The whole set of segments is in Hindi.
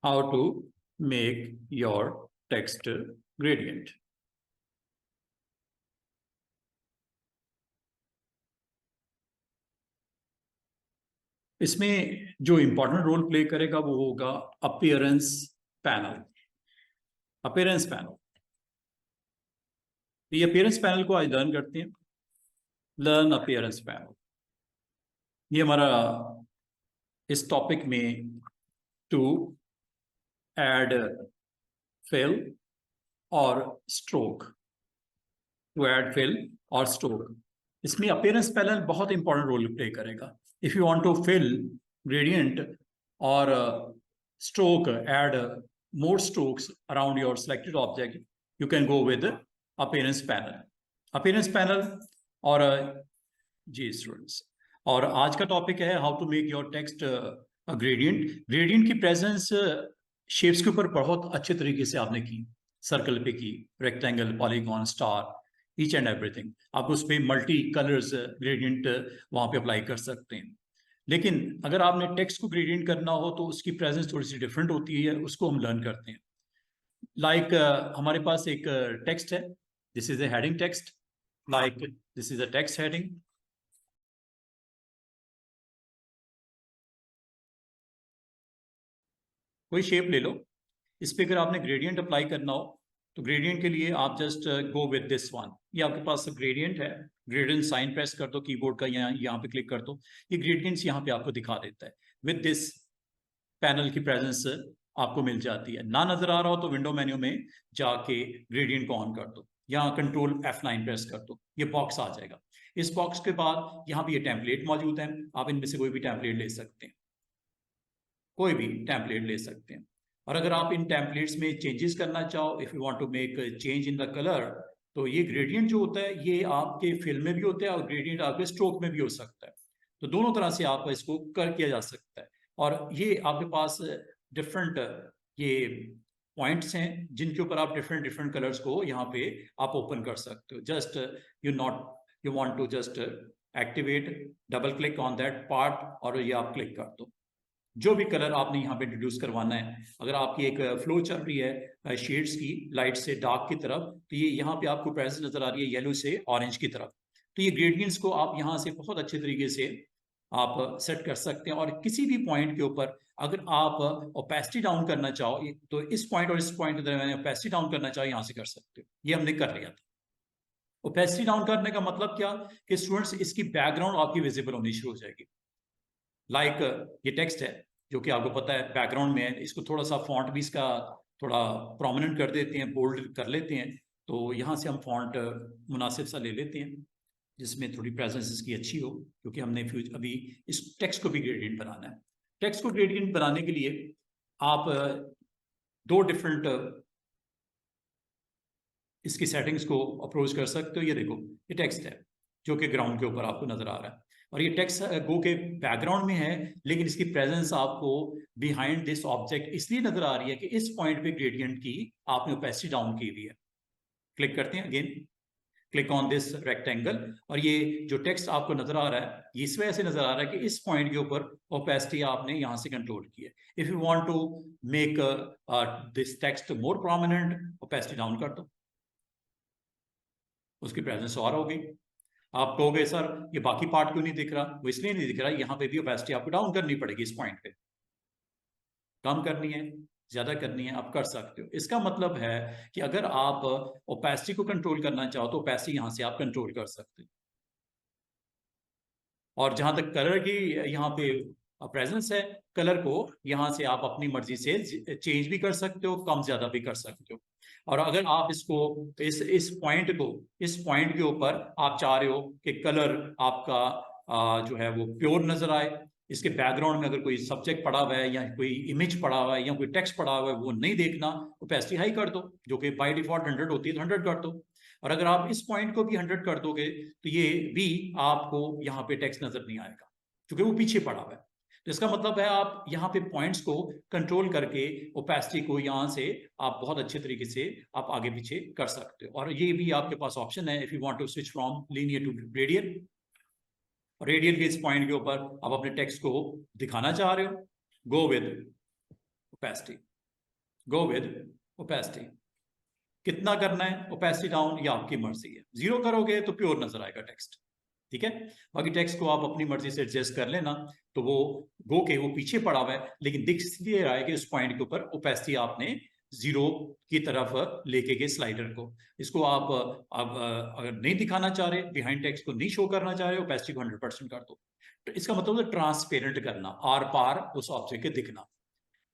how to make your text gradient. इसमें जो इंपॉर्टेंट रोल प्ले करेगा वो होगा अपीयरेंस पैनल। अपीयरेंस पैनल, ये अपीयरेंस पैनल को आज लर्न करते हैं। लर्न अपीयरेंस पैनल, ये हमारा इस टॉपिक में टू ऐड फिल और स्ट्रोक, टू ऐड फिल और स्ट्रोक, इसमें अपीयरेंस पैनल बहुत इंपॉर्टेंट रोल प्ले करेगा। If you want to fill gradient और stroke, add more strokes around your selected object, you can go with appearance panel. Appearance panel और जी स्टूडेंट्स, और आज का टॉपिक है how to make your text gradient. Gradient की प्रेजेंस शेप्स के ऊपर बहुत अच्छे तरीके से आपने की, सर्कल पे की, rectangle, polygon, star, each and everything. आप उस पर मल्टी कलर्स ग्रेडियंट वहाँ पे अप्लाई कर सकते हैं। लेकिन अगर आपने टेक्स्ट को ग्रेडियंट करना हो तो उसकी प्रेजेंस थोड़ी सी डिफरेंट होती है, उसको हम लर्न करते हैं। लाइक हमारे पास एक टेक्स्ट है, this is a heading text, like this is a text heading. कोई शेप ले लो, इस पे अगर आपने ग्रेडियंट अप्लाई करना हो तो ग्रेडियंट के लिए आप just go with this one. ये आपके पास ग्रेडियंट है, ग्रेडियंट साइन प्रेस कर दो कीबोर्ड का, यहाँ पे क्लिक कर दो, ये ग्रेडियंट्स यहाँ पे आपको दिखा देता है। विद दिस पैनल की प्रेजेंस आपको मिल जाती है। ना नजर आ रहा हो तो विंडो मेन्यू में जाके ग्रेडियंट को ऑन कर दो, यहाँ कंट्रोल F9 प्रेस कर दो, ये बॉक्स आ जाएगा। इस बॉक्स के बाद यहाँ पे ये टेम्पलेट मौजूद है, आप इनमें से कोई भी टेम्पलेट ले सकते हैं, कोई भी टेम्पलेट ले सकते हैं। और अगर आप इन टेम्पलेट्स में चेंजेस करना चाहो, if you want to make change in the colour, तो ये ग्रेडियंट जो होता है ये आपके फिल में भी होता है और ग्रेडियंट आपके स्ट्रोक में भी हो सकता है। तो दोनों तरह से आप इसको किया जा सकता है। और ये आपके पास डिफरेंट ये पॉइंट्स हैं जिनके ऊपर आप डिफरेंट डिफरेंट कलर्स को यहाँ पे आप ओपन कर सकते हो। Just you want to just activate, double click on that part और ये आप क्लिक कर दो। जो भी कलर आपने यहाँ पे इंट्रोड्यूस करवाना है, अगर आपकी एक फ्लो चल रही है शेड्स की, लाइट से डार्क की तरफ, तो ये यहाँ पे आपको प्रेजेंस नजर आ रही है येलो से ऑरेंज की तरफ, तो ये ग्रेडियंट्स को आप यहाँ से बहुत अच्छे तरीके से आप सेट कर सकते हैं। और किसी भी पॉइंट के ऊपर अगर आप ओपेसिटी डाउन करना चाहो, तो इस पॉइंट और इस पॉइंट के दरमियान ओपेसिटी डाउन करना चाहो, यहाँ से कर सकते हो। ये हमने कर लिया था। ओपेसिटी डाउन करने का मतलब क्या कि स्टूडेंट्स इसकी बैकग्राउंड आपकी विजिबल होनी शुरू हो जाएगी। लाइक ये टेक्स्ट है जो कि आपको पता है बैकग्राउंड में है, इसको थोड़ा सा फॉन्ट भी इसका थोड़ा प्रोमिनेंट कर देते हैं, बोल्ड कर लेते हैं। तो यहाँ से हम फॉन्ट मुनासिब सा ले लेते हैं जिसमें थोड़ी प्रेजेंस इसकी अच्छी हो, क्योंकि हमने अभी इस टेक्स्ट को भी ग्रेडियंट बनाना है। टेक्स्ट को ग्रेडियंट बनाने के लिए आप दो डिफरेंट इसकी सेटिंग्स को अप्रोच कर सकते हो। ये देखो, ये टेक्स्ट है जो कि ग्राउंड के ऊपर आपको नजर आ रहा है, और ये टेक्स्ट गो के बैकग्राउंड में है, लेकिन इसकी प्रेजेंस आपको बिहाइंड दिस ऑब्जेक्ट इसलिए नजर आ रही है कि इस पॉइंट पे ग्रेडियंट की आपने ओपेसिटी डाउन की हुई है। क्लिक करते हैं, again click on this rectangle, और ये जो टेक्स्ट आपको नजर आ रहा है ये इस वजह से नजर आ रहा है कि इस पॉइंट के ऊपर ओपेसिटी आपने यहां से कंट्रोल की है। If you want to make this text more prominent, opacity down कर दो, उसकी प्रेजेंस और हो गई। आप कहोगे सर ये बाकी पार्ट क्यों नहीं दिख रहा? वो इसलिए नहीं दिख रहा, यहाँ पे भी ओपेसिटी आपको डाउन करनी पड़ेगी, इस पॉइंट पे कम करनी है, ज्यादा करनी है, आप कर सकते हो। इसका मतलब है कि अगर आप ओपेसिटी को कंट्रोल करना चाहो तो ओपेसिटी यहां से आप कंट्रोल कर सकते हो। और जहां तक कलर की यहाँ पे प्रेजेंस है, कलर को यहाँ से आप अपनी मर्जी से चेंज भी कर सकते हो, कम ज्यादा भी कर सकते हो। और अगर आप इसको इस पॉइंट के ऊपर आप चाह रहे हो कि कलर आपका जो है वो प्योर नजर आए, इसके बैकग्राउंड में अगर कोई सब्जेक्ट पड़ा हुआ है या कोई इमेज पड़ा हुआ है या कोई टेक्स्ट पड़ा हुआ है वो नहीं देखना, ओपेसिटी हाई कर दो, जो कि बाय डिफॉल्ट 100 होती है तो 100 कर दो। और अगर आप इस पॉइंट को भी 100 कर दोगे तो ये भी आपको यहाँ पे टेक्स्ट नजर नहीं आएगा क्योंकि वो पीछे पड़ा हुआ है। तो इसका मतलब है आप यहाँ पे पॉइंट्स को कंट्रोल करके ओपेसिटी को यहाँ से आप बहुत अच्छे तरीके से आप आगे पीछे कर सकते हो। और ये भी आपके पास ऑप्शन है, if you want to switch from linear to radial, radial के इस पॉइंट के ऊपर आप अपने टेक्स्ट को दिखाना चाह रहे हो, go with opacity, go with opacity. कितना करना है ओपेसिटी डाउन, ये आपकी मर्जी है। 0 करोगे तो प्योर नजर आएगा टेक्स्ट, ठीक है। बाकी टेक्स्ट को आप अपनी मर्जी से एडजस्ट कर लेना। तो वो गो के वो पीछे पड़ा हुआ है, लेकिन दिख इसलिए रहा है कि उस पॉइंट के ऊपर ओपेसिटी आपने 0 की तरफ लेके गए स्लाइडर को। इसको आप अगर नहीं दिखाना चाह रहे, बिहाइंड टेक्स्ट को नहीं शो करना चाह रहे, ओपेसिटी को 100% कर दो। तो इसका मतलब है ट्रांसपेरेंट करना, आर पार उस ऑब्जेक्ट के दिखना।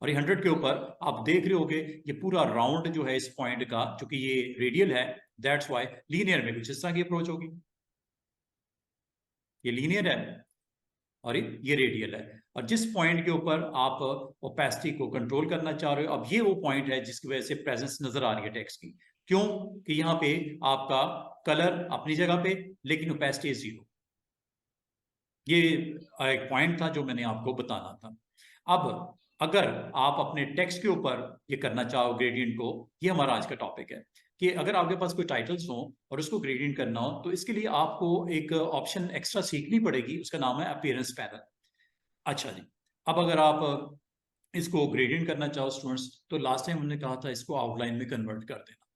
और ये 100 के ऊपर आप देख रहे होगे ये पूरा राउंड जो है इस पॉइंट का, चूंकि ये रेडियल है, दैट्स वाई लीनियर में कुछ इस तरह की अप्रोच होगी। ये लीनियर है और ये रेडियल है। और जिस पॉइंट के ऊपर आप ओपेसिटी को कंट्रोल करना चाह रहे हो, अब ये वो पॉइंट है जिसकी वजह से प्रेजेंस नजर आ रही है टेक्स्ट की। क्यों कि यहाँ पे आपका कलर अपनी जगह पे, लेकिन ओपेसिटी 0। ये एक पॉइंट था जो मैंने आपको बताना था। अब अगर आप अपने टेक्स्ट के ऊपर ये करना चाहो ग्रेडियंट को, ये हमारा आज का टॉपिक है कि अगर आपके पास कोई टाइटल्स हो और उसको ग्रेडियंट करना हो, तो इसके लिए आपको एक ऑप्शन एक्स्ट्रा सीखनी पड़ेगी, उसका नाम है अपीयरेंस पैनल। अच्छा जी, अब अगर आप इसको ग्रेडियंट करना चाहो स्टूडेंट्स, तो लास्ट टाइम हमने कहा था इसको आउटलाइन में कन्वर्ट कर देना,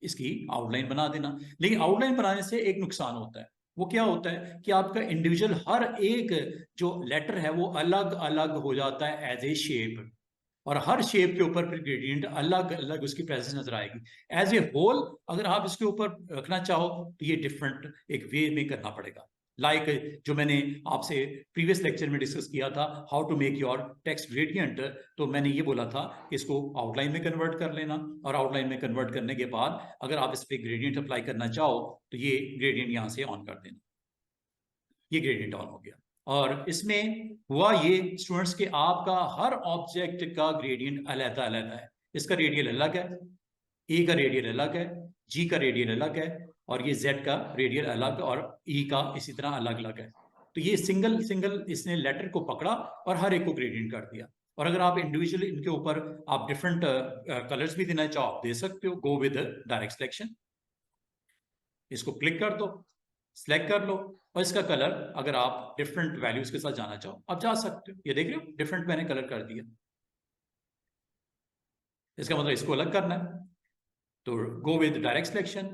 इसकी आउटलाइन बना देना। लेकिन आउटलाइन बनाने से एक नुकसान होता है। वो क्या होता है कि आपका इंडिविजुअल हर एक जो लेटर है वो अलग अलग हो जाता है एज ए शेप, और हर शेप के ऊपर फिर ग्रेडियंट अलग अलग उसकी प्रेजेंस नजर आएगी। एज ए होल अगर आप इसके ऊपर रखना चाहो तो ये डिफरेंट एक वे में करना पड़ेगा। जो मैंने आपसे प्रीवियस लेक्चर में डिस्कस किया था, how to make your text gradient, तो मैंने ये बोला था कि इसको आउटलाइन में कन्वर्ट कर लेना, और आउटलाइन में कन्वर्ट करने के बाद अगर आप इस पर ग्रेडियंट अप्लाई करना चाहो तो ये ग्रेडियंट यहाँ से ऑन कर देना। ये ग्रेडियंट ऑन हो गया। और इसमें हुआ ये स्टूडेंट्स के आपका हर ऑब्जेक्ट का ग्रेडियंट अलग अलग है। इसका रेडियल अलग है, ए का रेडियल अलग है, जी का रेडियल अलग है, और ये जेड का रेडियल अलग, और ई का इसी तरह अलग अलग है। तो ये सिंगल सिंगल इसने लेटर को पकड़ा और हर एक को ग्रेडियंट कर दिया। और अगर आप इंडिविजुअली इनके ऊपर आप डिफरेंट कलर्स भी देना चाहो, आप दे सकते हो। गो विद डायरेक्ट सिलेक्शन, इसको क्लिक कर दो, सिलेक्ट कर लो, और इसका कलर अगर आप डिफरेंट वैल्यूज के साथ जाना चाहो आप जा सकते हो। ये देख रहे हो डिफरेंट मैंने कलर कर दिया। इसका मतलब इसको अलग करना है, तो go with direct selection,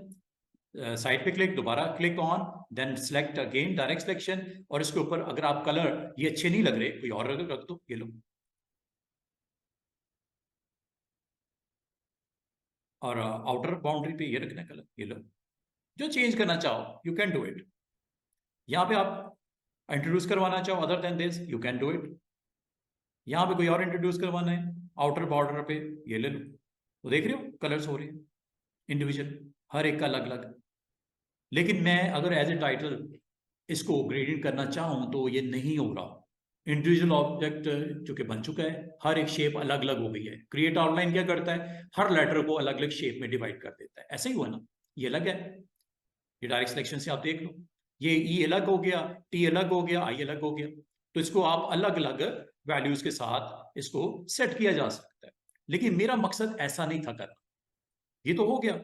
side पे क्लिक, दोबारा click on, then select again direct selection, और इसके ऊपर अगर आप कलर ये अच्छे नहीं लग रहे, कोई और रख दो। ये लो, और आउटर बाउंड्री पे ये रखना कलर, ये लो। जो चेंज करना चाहो यू कैन डू इट। यहाँ पे आप इंट्रोड्यूस करवाना चाहो other than this, you can do it. यहाँ पे कोई और इंट्रोड्यूस करवाना है आउटर बॉर्डर पे, ये ले लो। तो देख रहे हो कलर्स हो रहे हैं इंडिविजुअल, हर एक का अलग अलग। लेकिन मैं अगर एज ए टाइटल इसको ग्रेडिंग करना चाहूँ तो ये नहीं हो रहा। इंडिविजुअल ऑब्जेक्ट जो कि बन चुका है, हर एक शेप अलग अलग हो गई है। क्रिएट आउटलाइन क्या करता है, हर लेटर को अलग अलग शेप में डिवाइड कर देता है। ऐसे ही हुआ ना, ये अलग है, ये डायरेक्ट सिलेक्शन से आप देख लो, ये ई अलग हो गया, टी अलग हो गया, आई अलग हो गया। तो इसको आप अलग अलग वैल्यूज के साथ इसको सेट किया जा सकता है। लेकिन मेरा मकसद ऐसा नहीं था करना। ये तो हो गया,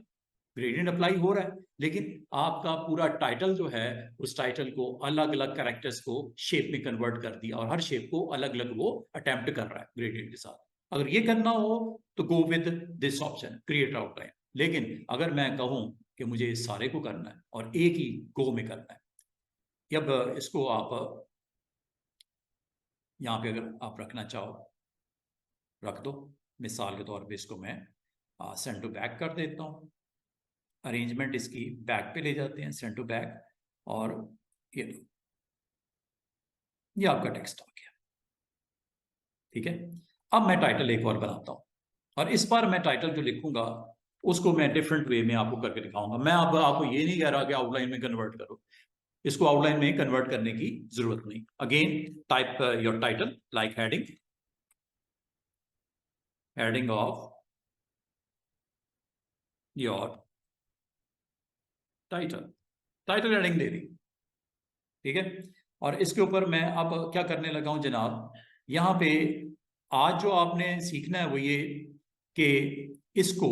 ग्रेडियंट अप्लाई हो रहा है, लेकिन आपका पूरा टाइटल जो है उस टाइटल को अलग अलग कैरेक्टर्स को शेप में कन्वर्ट कर दिया, और हर शेप को अलग अलग वो अटेम्प्ट कर रहा है ग्रेडियंट के साथ। अगर ये करना हो तो go with this option, create outline. लेकिन अगर मैं कहूं कि मुझे इस सारे को करना है और एक ही गो में करना है, अब इसको आप यहाँ पे अगर आप रखना चाहो रख दो। मिसाल के तौर पे इसको मैं सेंड टू बैक कर देता हूँ। अरेंजमेंट इसकी बैक पे ले जाते हैं, सेंड टू बैक, और ये आपका टेक्स्ट आ गया। ठीक है, अब मैं टाइटल एक और बनाता हूँ, और इस बार मैं टाइटल जो लिखूंगा उसको मैं डिफरेंट वे में आपको करके दिखाऊंगा। मैं अब आपको ये नहीं कह रहा कि आउटलाइन में कन्वर्ट करो, इसको आउटलाइन में कन्वर्ट करने की जरूरत नहीं। Again type your title like heading, heading of your title, title heading दे दी। ठीक है, और इसके ऊपर मैं अब क्या करने लगा हूं जनाब, यहाँ पे आज जो आपने सीखना है वो ये कि इसको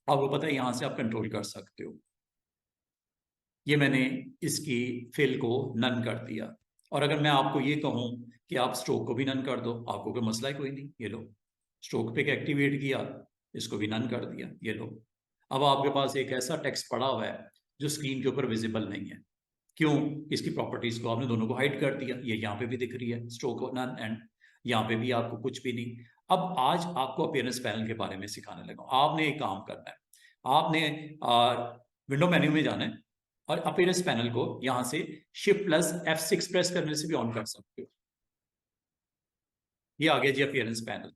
आपको पता है यहाँ से आप कंट्रोल कर सकते हो। ये मैंने इसकी फिल को नन कर दिया, और अगर मैं आपको ये कहूं कि आप स्ट्रोक को भी नन कर दो, आपको कोई मसला ही कोई नहीं। ये लो, स्ट्रोक पिक एक्टिवेट किया, इसको भी नन कर दिया, ये लो। अब आपके पास एक ऐसा टेक्स्ट पड़ा हुआ है जो स्क्रीन के ऊपर विजिबल नहीं है। क्यों? इसकी प्रॉपर्टीज को आपने दोनों को हाइड कर दिया। ये यहाँ पे भी दिख रही है स्ट्रोक नन, एंड यहाँ पे भी आपको कुछ भी नहीं। अब आज आपको अपीयरेंस पैनल के बारे में सिखाने लगा। आपने एक काम करना है, आपने विंडो मेन्यू में जाना है और अपीयरेंस पैनल को यहाँ से Shift+F6 प्रेस करने से भी ऑन कर सकते हो। ये आ गया जी अपीयरेंस पैनल।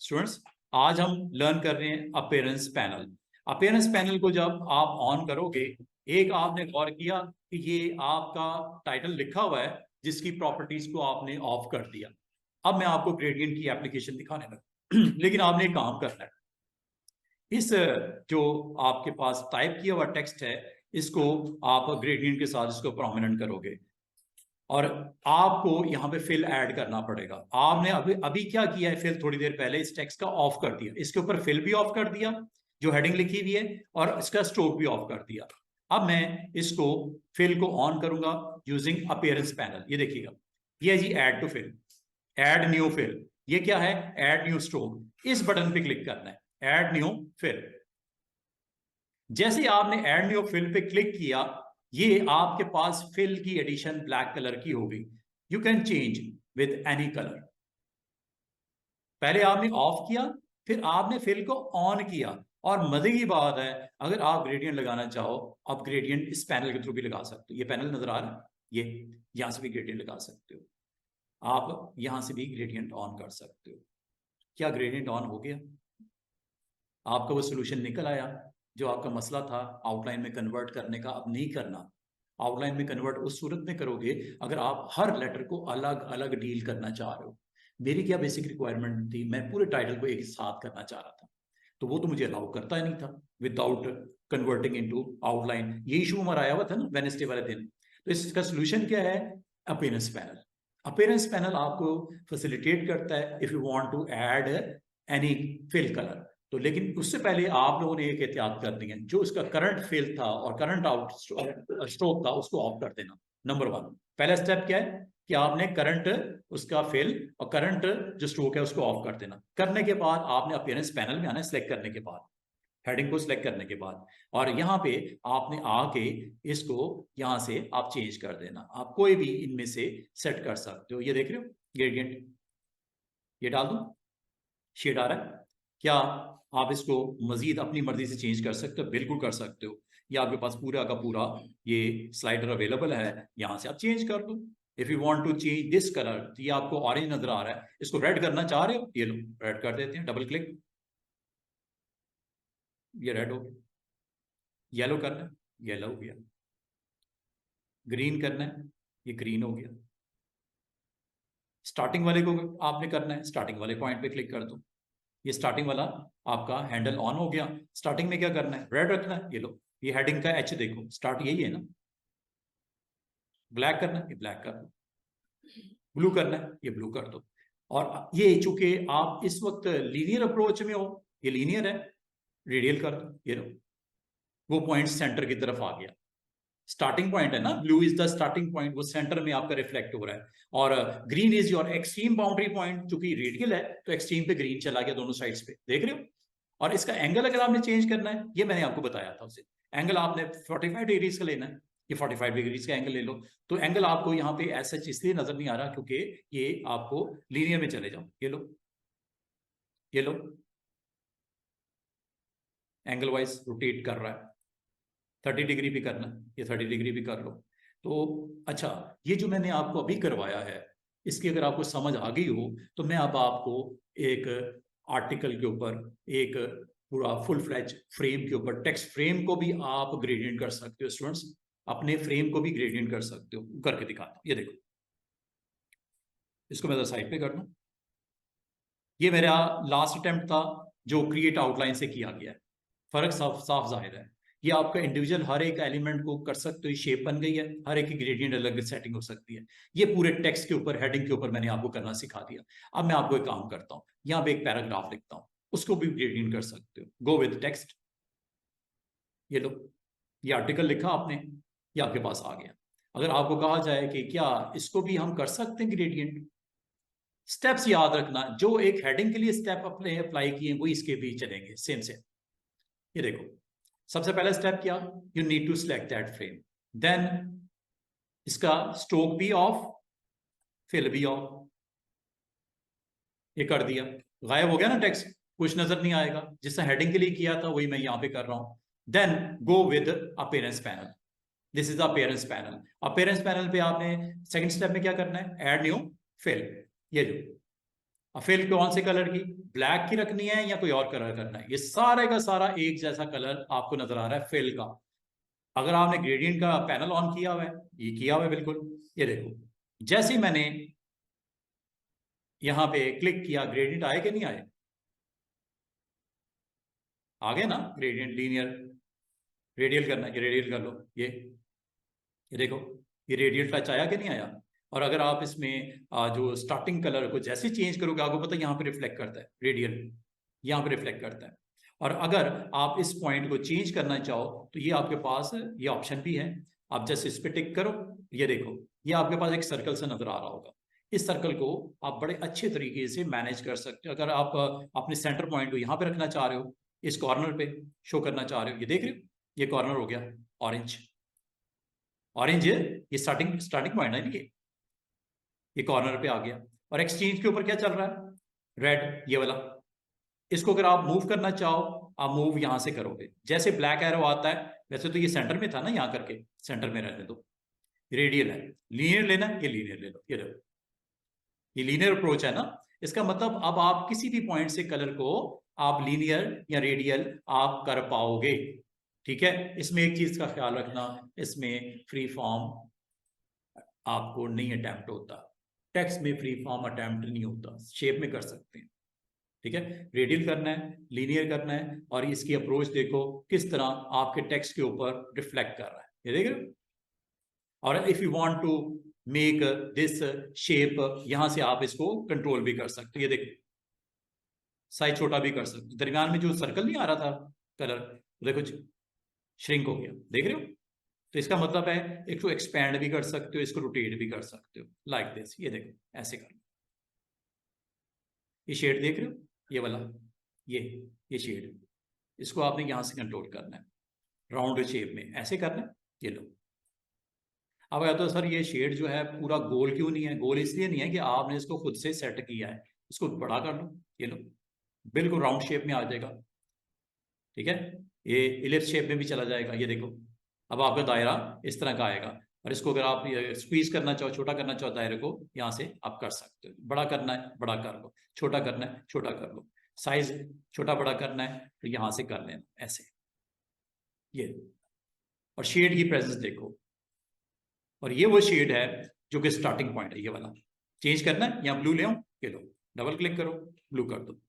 स्टूडेंट्स, आज हम लर्न कर रहे हैं अपीयरेंस पैनल। अपीयरेंस पैनल को जब आप ऑन करोगे, एक आपने गौर किया कि ये आपका टाइटल लिखा हुआ है जिसकी प्रॉपर्टीज को आपने ऑफ कर दिया। अब मैं आपको ग्रेडियंट की एप्लीकेशन दिखाने लगा लेकिन आपने एक काम करना है, इस जो आपके पास टाइप किया हुआ टेक्स्ट है इसको आप ग्रेडियंट के साथ इसको प्रोमिनेंट करोगे और आपको यहाँ पे फिल ऐड करना पड़ेगा। आपने अभी क्या किया है, फिल थोड़ी देर पहले इस टेक्स्ट का ऑफ कर दिया, इसके ऊपर फिल भी ऑफ कर दिया जो हेडिंग लिखी हुई है और इसका स्ट्रोक भी ऑफ कर दिया। अब मैं इसको फिल को ऑन करूंगा यूजिंग अपीयरेंस पैनल। ये देखिएगा, ये है जी add to fill, add new fill. ये क्या है? Add new stroke. इस बटन पे क्लिक करना है, ऐड न्यू फिल। जैसे आपने ऐड न्यू फिल पे क्लिक किया, ये आपके पास फिल की एडिशन ब्लैक कलर की हो गई। You can change with any colour. पहले आपने ऑफ किया, फिर आपने फिल को ऑन किया। और मजे की बात है, अगर आप ग्रेडियंट लगाना चाहो, आप ग्रेडियंट इस पैनल के थ्रू भी लगा सकते हो। ये पैनल नजर आ रहा है, ये यहां से भी ग्रेडियंट लगा सकते हो। आप यहां से भी ग्रेडियंट ऑन कर सकते हो। क्या ग्रेडियंट ऑन हो गया? आपका वो सोल्यूशन निकल आया जो आपका मसला था आउटलाइन में कन्वर्ट करने का। अब नहीं करना। आउटलाइन में कन्वर्ट उस सूरत में करोगे अगर आप हर लेटर को अलग अलग डील करना चाह रहे हो। मेरी क्या बेसिक रिक्वायरमेंट थी, मैं पूरे टाइटल को एक साथ करना चाह रहा था, तो वो तो मुझे अलाउ करता ही नहीं था विदाउट कन्वर्टिंग इनटू आउटलाइन। ये इशू हमारा आया हुआ था ना वेडनेसडे वाले दिन। तो इसका सोल्यूशन क्या है? Appearance panel. अपीयरेंस पैनल आपको फैसिलिटेट करता है if you want to add any fill colour. तो लेकिन उससे पहले आप लोगों ने एक एहतियात करनी है, जो उसका करंट फिल था और करंट आउट स्ट्रोक था उसको ऑफ कर देना। नंबर 1 पहला स्टेप क्या है कि आपने करंट उसका फिल और करंट जो स्ट्रोक है उसको ऑफ कर देना। करने के बाद आपने अपीयरेंस पैनल में आना, सिलेक्ट करने के बाद हेडिंग को सिलेक्ट करने के बाद, और यहाँ पे आपने आके इसको यहाँ से आप चेंज कर देना। आप कोई भी इनमें से सेट कर सकते हो। ये देख रहे हो ग्रेडियंट, ये डाल दो, शेड आ रहा है। क्या आप इसको मजीद अपनी मर्जी से चेंज कर सकते हो? बिल्कुल कर सकते हो। ये आपके पास पूरा का पूरा ये स्लाइडर अवेलेबल है, यहां से आप चेंज कर दो। If you want to change this colour, तो ये आपको ऑरेंज नजर आ रहा है, इसको रेड करना चाह रहे हो, ये लो रेड कर देते हैं, डबल क्लिक, ये रेड हो गया। येलो करना है, येलो हो गया। ग्रीन करना है, ये ग्रीन हो गया। स्टार्टिंग वाले को आपने करना है, स्टार्टिंग वाले पॉइंट पे क्लिक कर दो, ये स्टार्टिंग वाला आपका हैंडल ऑन हो गया। स्टार्टिंग में क्या करना है? रेड रखना है, ये लो, ये हेडिंग का एच देखो, स्टार्ट यही है ना। ब्लैक करना है, ये ब्लैक कर दो। ब्लू करना है, ये ब्लू कर दो। और ये चूंकि आप इस वक्त लीनियर अप्रोच में हो, ये लीनियर है, रेडियल कर दो, ये लो, वो पॉइंट सेंटर की तरफ आ गया। स्टार्टिंग पॉइंट है ना, blue is the starting point, वो सेंटर में आपका रिफ्लेक्ट हो रहा है। और green is your extreme boundary point, चूंकि रेडियल है तो एक्सट्रीम पे ग्रीन चला गया दोनों साइड्स पे, देख रहे हो। और इसका एंगल अगर आपने चेंज करना है, ये मैंने आपको बताया था उसे, एंगल आपने 45 डिग्रीज का लेना है, ये 45 डिग्रीज का एंगल ले लो। तो एंगल आपको यहाँ पे ऐसा इसलिए नजर नहीं आ रहा क्योंकि ये आपको लीनियर में चले जाओ, ये लो, ये लो, एंगल वाइज रोटेट कर रहा है। 30 डिग्री भी करना, ये 30 डिग्री भी कर लो। तो अच्छा, ये जो मैंने आपको अभी करवाया है, इसकी अगर आपको समझ आ गई हो तो मैं अब आपको एक आर्टिकल के ऊपर, एक पूरा फुल फ्लैज फ्रेम के ऊपर, टेक्स्ट फ्रेम को भी आप ग्रेडियंट कर सकते हो। स्टूडेंट्स, अपने फ्रेम को भी ग्रेडियंट कर सकते हो, करके दिखाता हूं। ये देखो, इसको मैं साइड पे कर दूं। ये मेरा लास्ट अटेम्प्ट था जो क्रिएट आउटलाइन से किया गया है। फर्क साफ साफ जाहिर है। ये आपका इंडिविजुअल हर एक एलिमेंट को कर सकते हो, शेप बन गई है, हर एक की ग्रेडियंट अलग सेटिंग हो सकती है। ये पूरे टेक्स्ट के ऊपर, हेडिंग के ऊपर मैंने आपको करना सिखा दिया। अब मैं आपको एक काम करता हूँ, यहाँ पे एक पैराग्राफ लिखता हूँ, उसको भी ग्रेडियंट कर सकते हो। गो विद टेक्स्ट, ये लो, ये आर्टिकल लिखा आपने, ये आपके पास आ गया। अगर आपको कहा जाए कि क्या इसको भी हम कर सकते हैं ग्रेडियंट, स्टेप्स याद रखना, जो एक हेडिंग के लिए स्टेप अपने अप्लाई किए वो इसके भी चलेंगे सेम सेम। ये देखो, सबसे पहला स्टेप क्या, you need to select that frame, then इसका स्ट्रोक भी ऑफ, फिल भी ऑफ, ये कर दिया, गायब हो गया ना टेक्स्ट, कुछ नजर नहीं आएगा। जिससे हेडिंग के लिए किया था वही मैं यहां पे कर रहा हूं। Then go with appearance panel, this is appearance panel. Appearance panel पे आपने सेकंड स्टेप में क्या करना है, ऐड न्यू फिल। ये जो फिल कौन से कलर की, ब्लैक की रखनी है या कोई और कलर करना है, ये सारे का सारा एक जैसा कलर आपको नजर आ रहा है फिल का। अगर आपने ग्रेडियंट का पैनल ऑन किया हुआ है, ये किया हुआ है बिल्कुल, ये देखो जैसे ही मैंने यहां पे क्लिक किया, ग्रेडियंट आए कि नहीं आए, आ गए ना ग्रेडियंट, लीनियर, रेडियल करना है, ये रेडियल कर लो, ये देखो, ये रेडियल टच आया कि नहीं आया। और अगर आप इसमें जो स्टार्टिंग कलर को जैसे चेंज करोगे, आपको पता है यहाँ पे रिफ्लेक्ट करता है, रेडियल यहाँ पे रिफ्लेक्ट करता है। और अगर आप इस पॉइंट को चेंज करना चाहो तो ये आपके पास ये ऑप्शन भी है, आप जैसे इस पर टिक करो, ये देखो ये आपके पास एक सर्कल से नजर आ रहा होगा। इस सर्कल को आप बड़े अच्छे तरीके से मैनेज कर सकते हो। अगर आप अपने सेंटर पॉइंट को यहाँ पे रखना चाह रहे हो, इस कॉर्नर पे शो करना चाह रहे हो, ये देख रहे हो, ये कॉर्नर हो गया ऑरेंज, ऑरेंज ये स्टार्टिंग स्टार्टिंग पॉइंट है, ये कॉर्नर पे आ गया। और एक्सचेंज के ऊपर क्या चल रहा है, रेड, ये वाला। इसको अगर आप मूव करना चाहो, आप मूव यहां से करोगे, जैसे ब्लैक एरो आता है, वैसे तो ये सेंटर में था ना, यहां करके सेंटर में रहने दो, रेडियल है, लीनियर लेना, ये लीनियर ले लो, ये देखो ये लीनियर अप्रोच है ना। इसका मतलब अब आप किसी भी पॉइंट से कलर को आप लीनियर या रेडियल आप कर पाओगे। ठीक है, इसमें एक चीज का ख्याल रखना, इसमें फ्री फॉर्म आपको नहीं अटेम्प्ट होता, टेक्स्ट में फ्री फॉर्म अटेम्प्ट नहीं होता, शेप में कर सकते हैं। ठीक है, रेडियल करना है, लीनियर करना है, और इसकी अप्रोच देखो किस तरह आपके टेक्स्ट के ऊपर रिफ्लेक्ट कर रहा है, ये देख रहे हो। और if you want to make this shape, यहां से आप इसको कंट्रोल भी कर सकते हो, ये देखो साइज छोटा भी कर सकते हो। दरमियान में जो सर्कल नहीं आ रहा था कलर, देखो श्रिंक हो गया, देख रहे हो। तो इसका मतलब है इसको एक्सपैंड भी कर सकते हो, इसको रोटेट भी कर सकते हो, लाइक दिस, ये देखो ऐसे कर, ये शेड देख रहे हो, ये वाला, ये शेड, इसको आपने यहां से कंट्रोल करना है, राउंड शेप में ऐसे करना है, ये लो। अब या तो सर ये शेड जो है पूरा गोल क्यों नहीं है, गोल इसलिए नहीं है कि आपने इसको खुद से सेट किया है, इसको बड़ा कर लो, ये लो, बिल्कुल राउंड शेप में आ जाएगा। ठीक है, ये इलिप्स शेप में भी चला जाएगा, ये देखो अब आपका दायरा इस तरह का आएगा। और इसको अगर आप स्क्वीज करना चाहो, छोटा करना चाहो दायरे को, यहाँ से आप कर सकते हो, बड़ा करना है बड़ा कर लो, छोटा करना है छोटा कर लो, साइज छोटा बड़ा करना है तो यहाँ से कर लेना ऐसे, ये। और शेड की प्रेजेंस देखो, और ये वो शेड है जो कि स्टार्टिंग पॉइंट है, ये वाला। चेंज करना है, यहाँ ब्लू ले आऊं, ये लो, डबल क्लिक करो, ब्लू कर दो,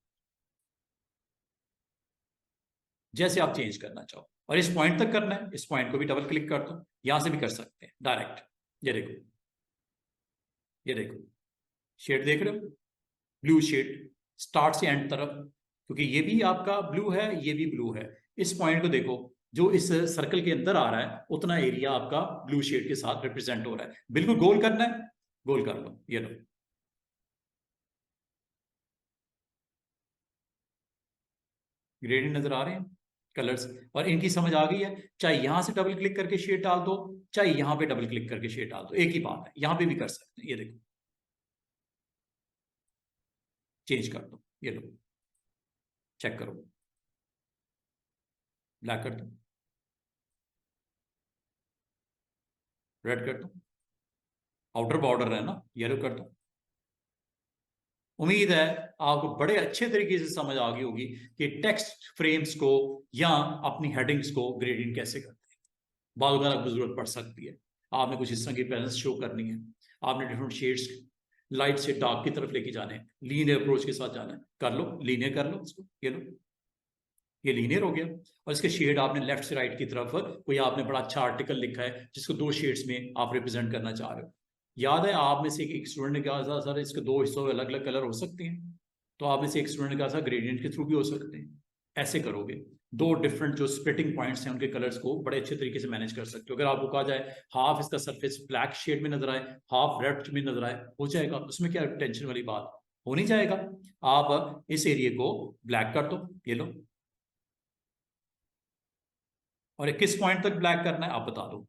जैसे आप चेंज करना चाहो। और इस पॉइंट तक करना है, इस पॉइंट को भी डबल क्लिक कर दो, यहां से भी कर सकते हैं डायरेक्ट, ये देखो, ये देखो शेड देख रहे हो, ब्लू शेड स्टार्ट से एंड तरफ, क्योंकि ये भी आपका ब्लू है, ये भी ब्लू है। इस पॉइंट को देखो, जो इस सर्कल के अंदर आ रहा है उतना एरिया आपका ब्लू शेड के साथ रिप्रेजेंट हो रहा है। बिल्कुल गोल करना है, गोल कर लो, ये लो। ग्रेडियंट नजर आ रहे हैं, कलर्स, और इनकी समझ आ गई है। चाहे यहां से डबल क्लिक करके शेड डाल दो, चाहे यहां पे डबल क्लिक करके शेड डाल दो, एक ही बात है, यहां पे भी कर सकते हैं, ये देखो चेंज कर दो, ये लो, चेक करो, ब्लैक कर दो, रेड कर दो, आउटर बॉर्डर है ना, येलो कर दो। उम्मीद है आपको बड़े अच्छे तरीके से समझ आ गई होगी कि टेक्स्ट फ्रेम्स को या अपनी हेडिंग्स को ग्रेडियंट कैसे करते हैं। बाल का आपको जरूरत पड़ सकती है, आपने कुछ इस तरह की प्रेजेंस शो करनी है, आपने डिफरेंट शेड्स लाइट से डार्क की तरफ लेके जाने हैं, लीनियर अप्रोच के साथ जाना है, कर लो, लीनियर कर लो इसको, ये लो, ये लीनियर हो गया। और इसके शेड आपने लेफ्ट से राइट की तरफ, कोई आपने बड़ा अच्छा आर्टिकल लिखा है जिसको दो शेड्स में आप रिप्रेजेंट करना चाह रहे हो। याद है आप में से एक स्टूडेंट ने कहा था सर इसके दो हिस्सों में अलग अलग कलर हो सकते हैं, तो आप में से एक स्टूडेंट ने कहा था ग्रेडियंट के थ्रू भी हो सकते हैं। ऐसे करोगे, दो डिफरेंट जो स्प्लिटिंग पॉइंट्स हैं उनके कलर्स को बड़े अच्छे तरीके से मैनेज कर सकते हो। अगर आपको कहा जाए हाफ इसका सरफेस ब्लैक शेड में नजर आए, हाफ रेड में नजर आए, हो जाएगा, उसमें क्या टेंशन वाली बात। हो नहीं जाएगा। आप इस एरिया को ब्लैक कर दो, ये लो। और किस पॉइंट तक ब्लैक करना है आप बता दो।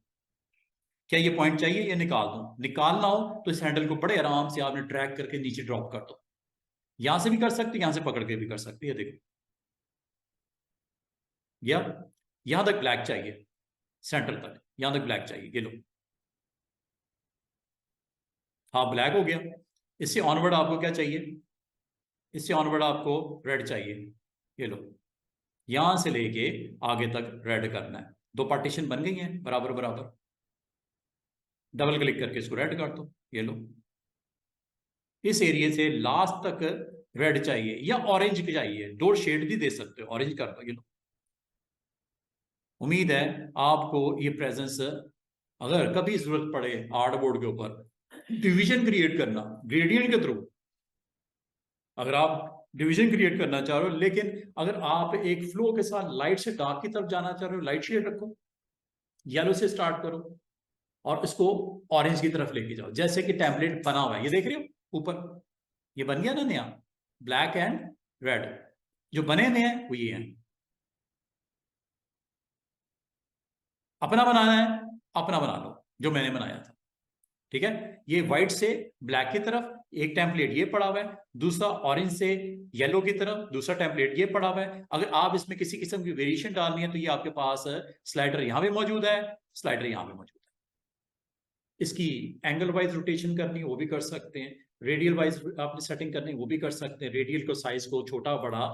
क्या ये पॉइंट चाहिए या निकाल दो? निकालना हो तो इस हैंडल को बड़े आराम से आपने ड्रैग करके नीचे ड्रॉप कर दो। यहां से भी कर सकते, यहां से पकड़ के भी कर सकते हैं। देखो या यहां तक ब्लैक चाहिए, सेंटर तक यहां तक ब्लैक चाहिए, ये लो। हाँ ब्लैक हो गया। इससे ऑनवर्ड आपको क्या चाहिए? इससे ऑनवर्ड आपको रेड चाहिए, ये लो। यहां से लेके आगे तक रेड करना है। दो पार्टीशन बन गई हैं बराबर बराबर। डबल क्लिक करके इसको रेड कर दो, ये लो। इस एरिया से लास्ट तक रेड चाहिए या ऑरेंज चाहिए, दो शेड भी दे सकते हो, ऑरेंज कर दो, ये लो। उम्मीद है आपको ये प्रेजेंस, अगर कभी जरूरत पड़े आर्ट बोर्ड के ऊपर डिवीजन क्रिएट करना ग्रेडियंट के थ्रू, अगर आप डिवीजन क्रिएट करना चाह रहे हो, लेकिन अगर आप एक फ्लो के साथ लाइट से डार्क की तरफ जाना चाह रहे हो, लाइट शेड रखो, येलो से स्टार्ट करो और इसको ऑरेंज की तरफ लेके जाओ। जैसे कि टेम्पलेट बना हुआ है, ये देख रहे हो ऊपर, ये बन गया ना नया, ब्लैक एंड रेड। जो बने हुए हैं वो ये हैं। अपना बनाना है, अपना बना लो जो मैंने बनाया था, ठीक है। ये व्हाइट से ब्लैक की तरफ एक टेम्पलेट ये पड़ा हुआ है, दूसरा ऑरेंज से येलो की तरफ दूसरा टेम्पलेट ये पड़ा हुआ है। अगर आप इसमें किसी किस्म की वेरिएशन डालनी है तो ये आपके पास स्लाइडर यहां भी मौजूद है, स्लाइडर यहां भी मौजूद है। इसकी एंगल वाइज रोटेशन करनी है वो भी कर सकते हैं, रेडियल वाइज आपने सेटिंग करनी है वो भी कर सकते हैं। रेडियल को साइज को छोटा बड़ा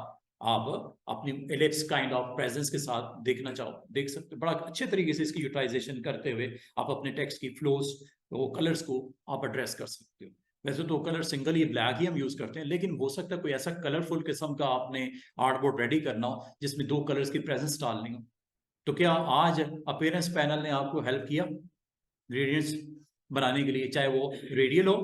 आप अपनी एलिप्स काइंड ऑफ प्रेजेंस के साथ देखना चाहो देख सकते हो। बड़ा अच्छे तरीके से इसकी यूटिलाइजेशन करते हुए आप अपने टेक्स्ट की फ्लोज वो कलर्स को आप एड्रेस कर सकते हो। वैसे तो कलर सिंगल ये ब्लैक ही हम यूज करते हैं, लेकिन हो सकता है कोई ऐसा कलरफुल किस्म का आपने आर्टबोर्ड रेडी करना हो जिसमें दो कलर्स की प्रेजेंस डालनी हो। तो क्या आज अपीयरेंस पैनल ने आपको हेल्प किया ग्रेडियंट्स बनाने के लिए, चाहे वो रेडियल हो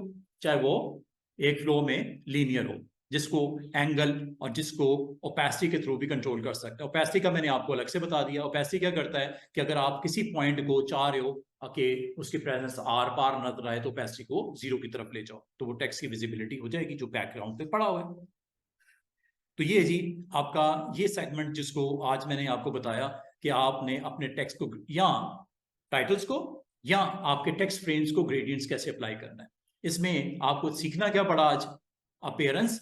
चाहे वो एक फ्लो में लीनियर हो, जिसको एंगल और जिसको ओपेसिटी के थ्रू भी कंट्रोल कर सकते हैं। ओपेसिटी का मैंने आपको अलग से बता दिया। ओपेसिटी क्या करता है कि अगर आप किसी पॉइंट को चाह रहे हो कि उसकी प्रेजेंस आर पार नजर आए तो ओपेसिटी को 0 की तरफ ले जाओ, तो वो टेक्स्ट की विजिबिलिटी हो जाएगी जो बैकग्राउंड पे पड़ा हुआ है। तो ये जी आपका ये सेगमेंट जिसको आज मैंने आपको बताया कि आपने अपने टेक्स्ट को या टाइटल्स को या आपके टेक्स्ट फ्रेम्स को ग्रेडियंट्स कैसे अप्लाई करना है। इसमें आपको सीखना क्या पड़ा आज? Appearance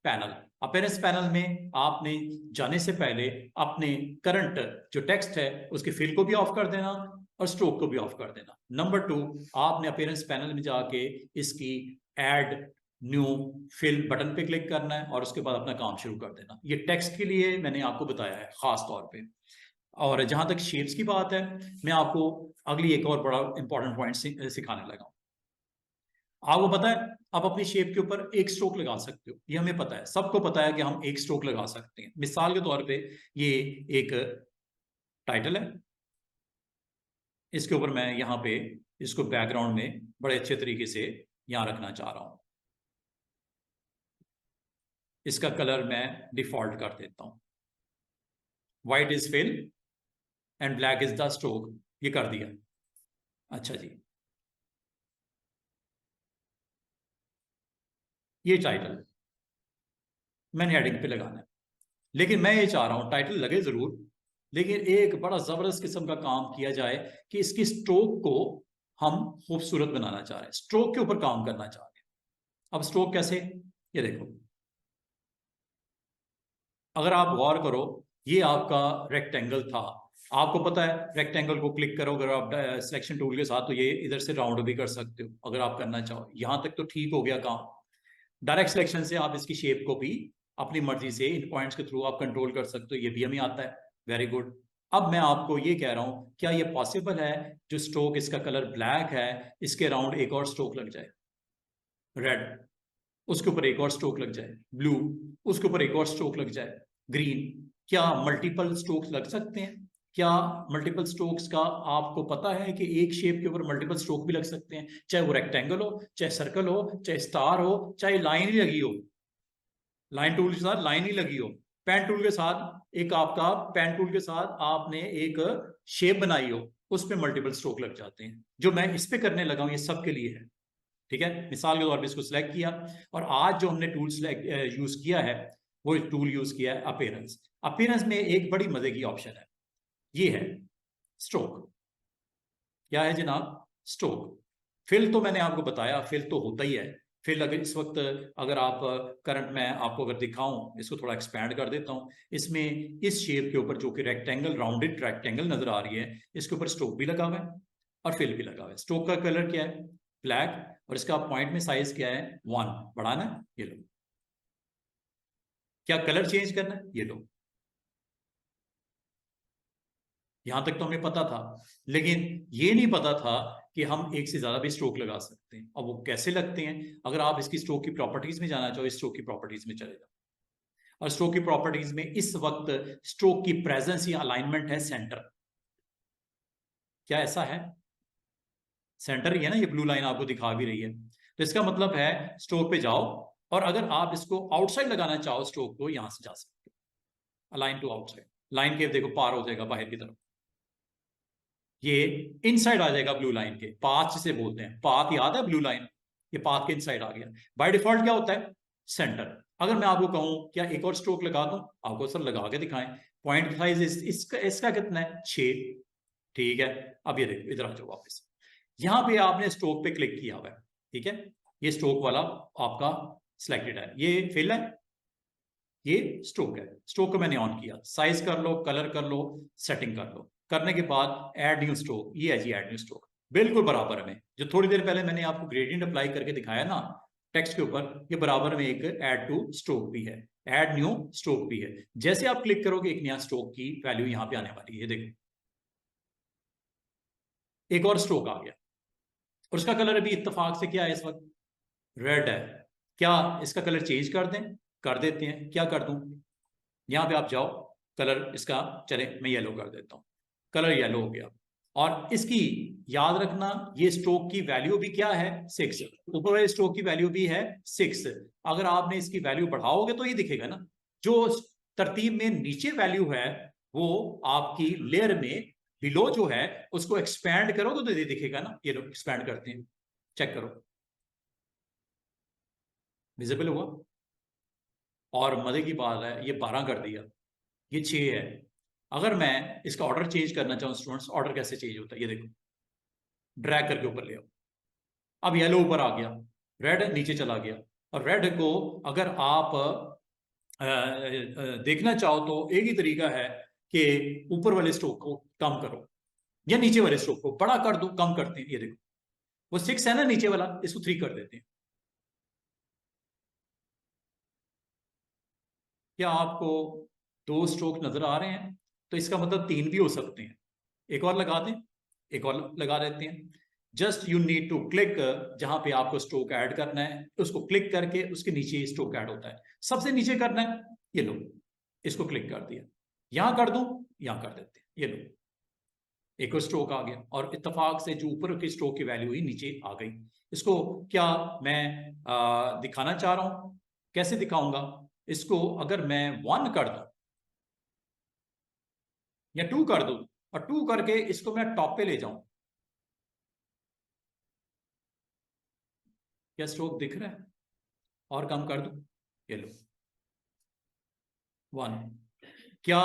panel. अपीयरेंस पैनल में आपने जाने से पहले अपने करंट जो टेक्स्ट है उसके फिल को भी ऑफ कर देना और स्ट्रोक को भी ऑफ कर देना। नंबर 2, आपने अपीयरेंस पैनल में जाके इसकी एड न्यू फिल बटन पे क्लिक करना है और उसके बाद अपना काम शुरू कर देना। ये टेक्स्ट के लिए मैंने आपको बताया है खास तौर पे। और जहां तक शेप्स की बात है, मैं आपको अगली एक और बड़ा इंपॉर्टेंट पॉइंट सिखाने लगा हूं। आपको पता है आप अपनी शेप के ऊपर एक स्ट्रोक लगा सकते हो, ये हमें पता है, सबको पता है कि हम एक स्ट्रोक लगा सकते हैं। मिसाल के तौर पे ये एक टाइटल है, इसके ऊपर मैं यहाँ पे इसको बैकग्राउंड में बड़े अच्छे तरीके से यहां रखना चाह रहा हूं। इसका कलर मैं डिफॉल्ट कर देता हूं, white is fill and black is the stroke, ये कर दिया। अच्छा जी, ये टाइटल मैंने हेडिंग पे लगाना है, लेकिन मैं ये चाह रहा हूं टाइटल लगे जरूर, लेकिन एक बड़ा जबरदस्त किस्म का काम किया जाए कि इसकी स्ट्रोक को हम खूबसूरत बनाना चाह रहे हैं, स्ट्रोक के ऊपर काम करना चाह रहे हैं। अब स्ट्रोक कैसे? ये देखो, अगर आप गौर करो ये आपका रेक्टेंगल था, आपको पता है रेक्टेंगल को क्लिक करो अगर आप सिलेक्शन टूल के साथ तो ये इधर से राउंड भी कर सकते हो अगर आप करना चाहो। यहां तक तो ठीक हो गया काम। डायरेक्ट सिलेक्शन से आप इसकी शेप को भी अपनी मर्जी से इन पॉइंट्स के थ्रू आप कंट्रोल कर सकते हो, ये भी हमें आता है। Very good. अब मैं आपको ये कह रहा हूं, क्या ये पॉसिबल है जो स्ट्रोक इसका कलर ब्लैक है इसके राउंड एक और स्ट्रोक लग जाए, रेड, उसके ऊपर एक और स्ट्रोक लग जाए, ब्लू, उसके ऊपर एक और स्ट्रोक लग जाए, ग्रीन? क्या मल्टीपल स्ट्रोक्स लग सकते हैं? क्या मल्टीपल स्ट्रोक्स का आपको पता है कि एक शेप के ऊपर मल्टीपल स्ट्रोक भी लग सकते हैं, चाहे वो रेक्टेंगल हो, चाहे सर्कल हो, चाहे स्टार हो, चाहे लाइन ही लगी हो, लाइन टूल के साथ लाइन ही लगी हो, पेन टूल के साथ एक आपका पेन टूल के साथ आपने एक शेप बनाई हो, उस पर मल्टीपल स्ट्रोक लग जाते हैं। जो मैं इस पे करने लगा हूं ये सबके लिए है। ठीक है, मिसाल के तौर पे इसको सिलेक्ट किया, और आज जो हमने टूल सिलेक्ट यूज किया है वो टूल यूज किया है अपीयरेंस। अपीयरेंस में एक बड़ी मजे की ऑप्शन है, ये है स्ट्रोक। क्या है जनाब? स्ट्रोक। फिल तो मैंने आपको बताया, फिल तो होता ही है। फिल अगर इस वक्त अगर आप करंट में आपको अगर दिखाऊं, इसको थोड़ा एक्सपैंड कर देता हूं, इसमें इस शेप के ऊपर जो कि रेक्टेंगल, राउंडेड रेक्टेंगल नजर आ रही है, इसके ऊपर स्ट्रोक भी लगा हुआ है और फिल भी लगा हुआ है। स्ट्रोक का कलर क्या है? ब्लैक, और इसका पॉइंट में साइज क्या है? 1 बढ़ाना है, ये लो। क्या कलर चेंज करना है? ये लो। यहां तक तो हमें पता था, लेकिन ये नहीं पता था कि हम एक से ज्यादा भी स्ट्रोक लगा सकते हैं। और वो कैसे लगते हैं? अगर आप इसकी स्ट्रोक की प्रॉपर्टीज में जाना चाहो, इस स्ट्रोक की प्रॉपर्टीज में चले जाओ, और स्ट्रोक की प्रॉपर्टीज में इस वक्त स्ट्रोक की प्रेजेंस या अलाइनमेंट है सेंटर। क्या ऐसा है? सेंटर ही है ना, ये ब्लू लाइन आपको दिखा भी रही है। तो इसका मतलब है स्ट्रोक पे जाओ, और अगर आप इसको आउटसाइड लगाना चाहो स्ट्रोक को, यहां से जा सकते हो, अलाइन टू आउटसाइड। लाइन के देखो पार हो जाएगा बाहर की तरफ, ये इनसाइड आ जाएगा ब्लू लाइन के। पाथ जिसे बोलते हैं, पाथ याद है ब्लू लाइन, ये पाथ के इनसाइड आ गया। बाय डिफॉल्ट क्या होता है? सेंटर। अगर मैं आपको कहूं क्या एक और स्ट्रोक लगा दूं, आपको सर लगा के दिखाएं। पॉइंट साइज इसका कितना है? 6। ठीक है, अब ये देखो, इधर आ जाओ वापस। यहां पे आपने स्ट्रोक पे क्लिक किया हुआ है, ठीक है, ये स्ट्रोक वाला आपका सिलेक्टेड है, ये फिल है, ये स्ट्रोक है। स्ट्रोक को मैंने ऑन किया, साइज कर लो, कलर कर लो, सेटिंग कर लो। करने के बाद ऐड न्यू स्ट्रोक, ये है जी ऐड न्यू स्ट्रोक, बिल्कुल बराबर में। जो थोड़ी देर पहले मैंने आपको ग्रेडियंट अप्लाई करके दिखाया ना टेक्स्ट के ऊपर, ये बराबर में एक ऐड टू स्ट्रोक भी है, ऐड न्यू स्ट्रोक भी है। जैसे आप क्लिक करोगे, एक नया स्ट्रोक की वैल्यू यहां पे आने वाली है, देखो एक और स्ट्रोक आ गया। और उसका कलर अभी इत्तेफाक से क्या है इस वक्त? रेड है। क्या इसका कलर चेंज कर दें? कर देते हैं। क्या कर दूं? यहां पे आप जाओ, कलर इसका, चले मैं येलो कर देता हूं, कलर येलो हो गया। और इसकी याद रखना, ये स्ट्रोक की वैल्यू भी क्या है? 6। ऊपर वाले स्ट्रोक की वैल्यू भी है 6। अगर आपने इसकी वैल्यू बढ़ाओगे तो ये दिखेगा ना, जो तरतीब में नीचे वैल्यू है वो आपकी लेयर में बिलो जो है उसको एक्सपैंड करोगे तो ये दिखेगा ना। ये लोग एक्सपैंड करते हैं, चेक करो, विजिबल हुआ। और मजे की बात है, ये 12 कर दिया, ये 6 है। अगर मैं इसका ऑर्डर चेंज करना चाहूँ स्टूडेंट्स, ऑर्डर कैसे चेंज होता है? ये देखो, ड्रैग करके ऊपर ले आओ, अब येलो ऊपर आ गया, रेड नीचे चला गया। और रेड को अगर आप देखना चाहो तो एक ही तरीका है कि ऊपर वाले स्ट्रोक को कम करो, या नीचे वाले स्ट्रोक को बड़ा कर दो। कम करते हैं, ये देखो, वो 6 है ना नीचे वाला, इसको 3 कर देते हैं। क्या आपको 2 स्ट्रोक नजर आ रहे हैं? तो इसका मतलब 3 भी हो सकते हैं। एक और लगा दें, एक और लगा देते हैं। Just you need to click, जहां पे आपको स्ट्रोक ऐड करना है उसको क्लिक करके उसके नीचे स्ट्रोक ऐड होता है। सबसे नीचे करना है, ये लो, इसको क्लिक कर दिया। यहां कर दूं, यहां कर देते हैं, ये लो, एक और स्ट्रोक आ गया। और इत्तेफाक से जो ऊपर की स्ट्रोक की वैल्यू ही नीचे आ गई। इसको क्या मैं दिखाना चाह रहा हूं, कैसे दिखाऊंगा इसको? अगर मैं 1 कर दूं या 2 कर दूं, और 2 करके इसको मैं टॉप पे ले जाऊं, क्या स्ट्रोक दिख रहा है? और कम कर दूं, ये लो, 1। क्या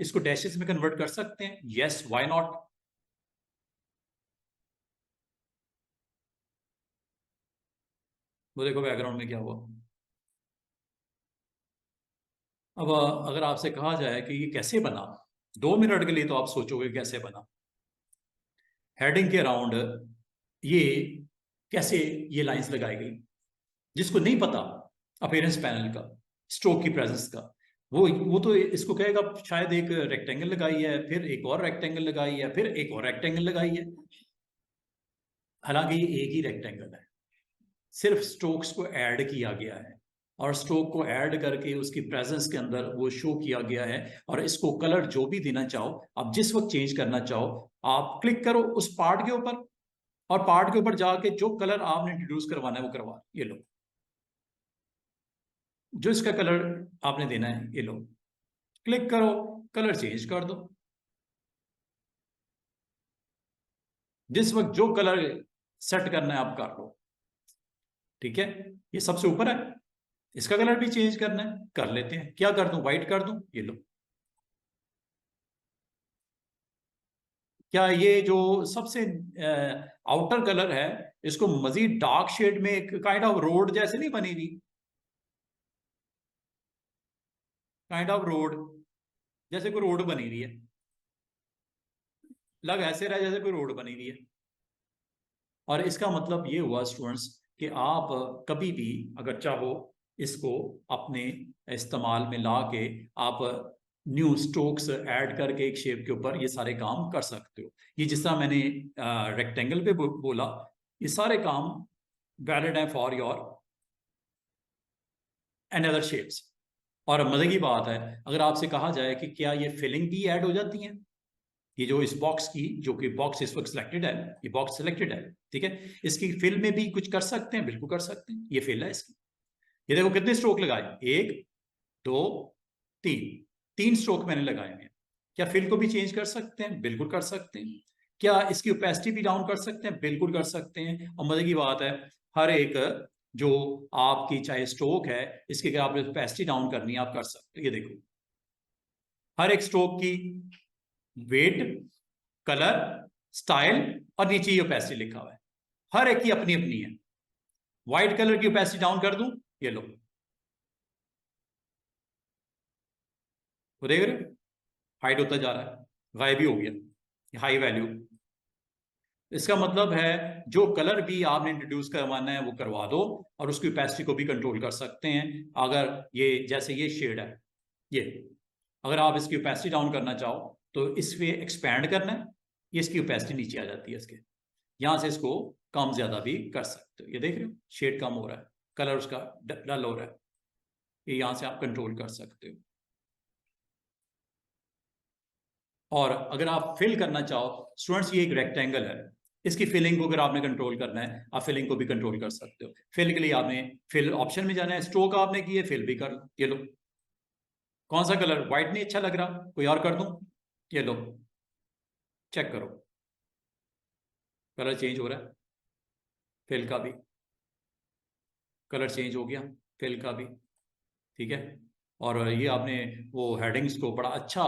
इसको डैशेस में कन्वर्ट कर सकते हैं? Yes, why not. वो देखो बैकग्राउंड में क्या हुआ। अब अगर आपसे कहा जाए कि ये कैसे बना, 2 मिनट के लिए तो आप सोचोगे कैसे बना। हेडिंग के अराउंड ये कैसे ये लाइंस लगाई गई, जिसको नहीं पता अपीयरेंस पैनल का, स्ट्रोक की प्रेजेंस का, वो तो इसको कहेगा शायद एक रेक्टेंगल लगाई है, फिर एक और रेक्टेंगल लगाई है, फिर एक और रेक्टेंगल लगाई है। हालांकि ये एक ही रेक्टेंगल है, सिर्फ स्ट्रोक्स को ऐड किया गया है, और स्ट्रोक को ऐड करके उसकी प्रेजेंस के अंदर वो शो किया गया है। और इसको कलर जो भी देना चाहो, आप जिस वक्त चेंज करना चाहो, आप क्लिक करो उस पार्ट के ऊपर, और पार्ट के ऊपर जाके जो कलर आपने इंट्रोड्यूस करवाना है वो करवा, ये लो, जो इसका कलर आपने देना है, ये लो, क्लिक करो, कलर चेंज कर दो। जिस वक्त जो कलर सेट करना है आप कर लो। ठीक है, ये सबसे ऊपर है, इसका कलर भी चेंज करना है, कर लेते हैं। क्या कर दूं, व्हाइट कर दूं, ये लो। क्या ये जो सबसे आउटर कलर है, इसको मजीद डार्क शेड में एक काइंड ऑफ रोड जैसे नहीं बनी हुई, काइंड ऑफ रोड, जैसे कोई रोड बनी हुई है, लग ऐसे रहा है जैसे कोई रोड बनी हुई है। और इसका मतलब ये हुआ स्टूडेंट्स कि आप कभी भी अगर चाहो इसको अपने इस्तेमाल में ला के आप न्यू स्ट्रोक्स ऐड करके एक शेप के ऊपर ये सारे काम कर सकते हो। ये जिस तरह मैंने रेक्टेंगल पे बोला, ये सारे काम वैलिड है for your and other shapes. और मजे की बात है, अगर आपसे कहा जाए कि क्या ये फिलिंग भी ऐड हो जाती है, ये जो इस बॉक्स की, जो कि बॉक्स इस वक्त सिलेक्टेड है, ये बॉक्स सिलेक्टेड है, ठीक है, इसकी फिल में भी कुछ कर सकते हैं, बिल्कुल कर सकते हैं, ये फिल है इसकी। ये देखो कितने स्ट्रोक लगाए, 1 2 3, 3 स्ट्रोक मैंने लगाए हैं। क्या फिल को भी चेंज कर सकते हैं, बिल्कुल कर सकते हैं। क्या इसकी ओपेसिटी भी डाउन कर सकते हैं, बिल्कुल कर सकते हैं। और मजे की बात है, हर एक जो आपकी चाहे स्ट्रोक है, इसकी अगर आप ओपेसिटी डाउन करनी है, आप कर सकते हैं। ये देखो हर एक स्ट्रोक की वेट, कलर, स्टाइल और नीचे ये ओपेसिटी लिखा हुआ है, हर एक की अपनी अपनी है। व्हाइट कलर की ओपेसिटी डाउन कर दूं, ये लो, तो देख रहे हो हाइड होता जा रहा है, गायब ही हो गया हाई वैल्यू। इसका मतलब है जो कलर भी आपने इंट्रोड्यूस करवाना है वो करवा दो, और उसकी ओपेसिटी को भी कंट्रोल कर सकते हैं। अगर ये जैसे ये शेड है, ये अगर आप इसकी ओपेसिटी डाउन करना चाहो तो इस पे एक्सपैंड करना है, ये इसकी ओपेसिटी नीचे आ जाती है इसके, यहां से इसको कम ज्यादा भी कर सकते हो। ये देख रहे हो शेड कम हो रहा है, कलर उसका डल हो रहा है, ये यहां से आप कंट्रोल कर सकते हो। और अगर आप फिल करना चाहो स्टूडेंट्स, ये एक रेक्टेंगल है, इसकी फिलिंग को अगर आपने कंट्रोल करना है, आप फिलिंग को भी कंट्रोल कर सकते हो। फिल के लिए आपने फिल ऑप्शन में जाना है, स्ट्रोक आपने की है, फिल भी कर लो। ये लो, कौन सा कलर, व्हाइट नहीं अच्छा लग रहा, कोई और कर दूं, ये लो, चेक करो कलर चेंज हो रहा है, फिल का भी कलर चेंज हो गया, फिल का भी, ठीक है। और ये आपने वो हेडिंग्स को बड़ा अच्छा,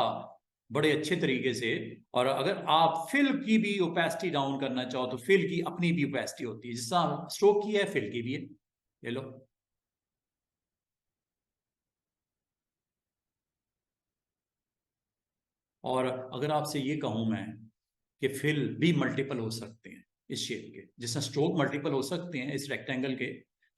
बड़े अच्छे तरीके से, और अगर आप फिल की भी ओपेसिटी डाउन करना चाहो तो फिल की अपनी भी ओपेसिटी होती है, जिस तरह स्ट्रोक की है फिल की भी है। ले लो, और अगर आपसे ये कहूं मैं कि फिल भी मल्टीपल हो सकते हैं इस शेप के, जिस तरह स्ट्रोक मल्टीपल हो सकते हैं इस रेक्टेंगल के,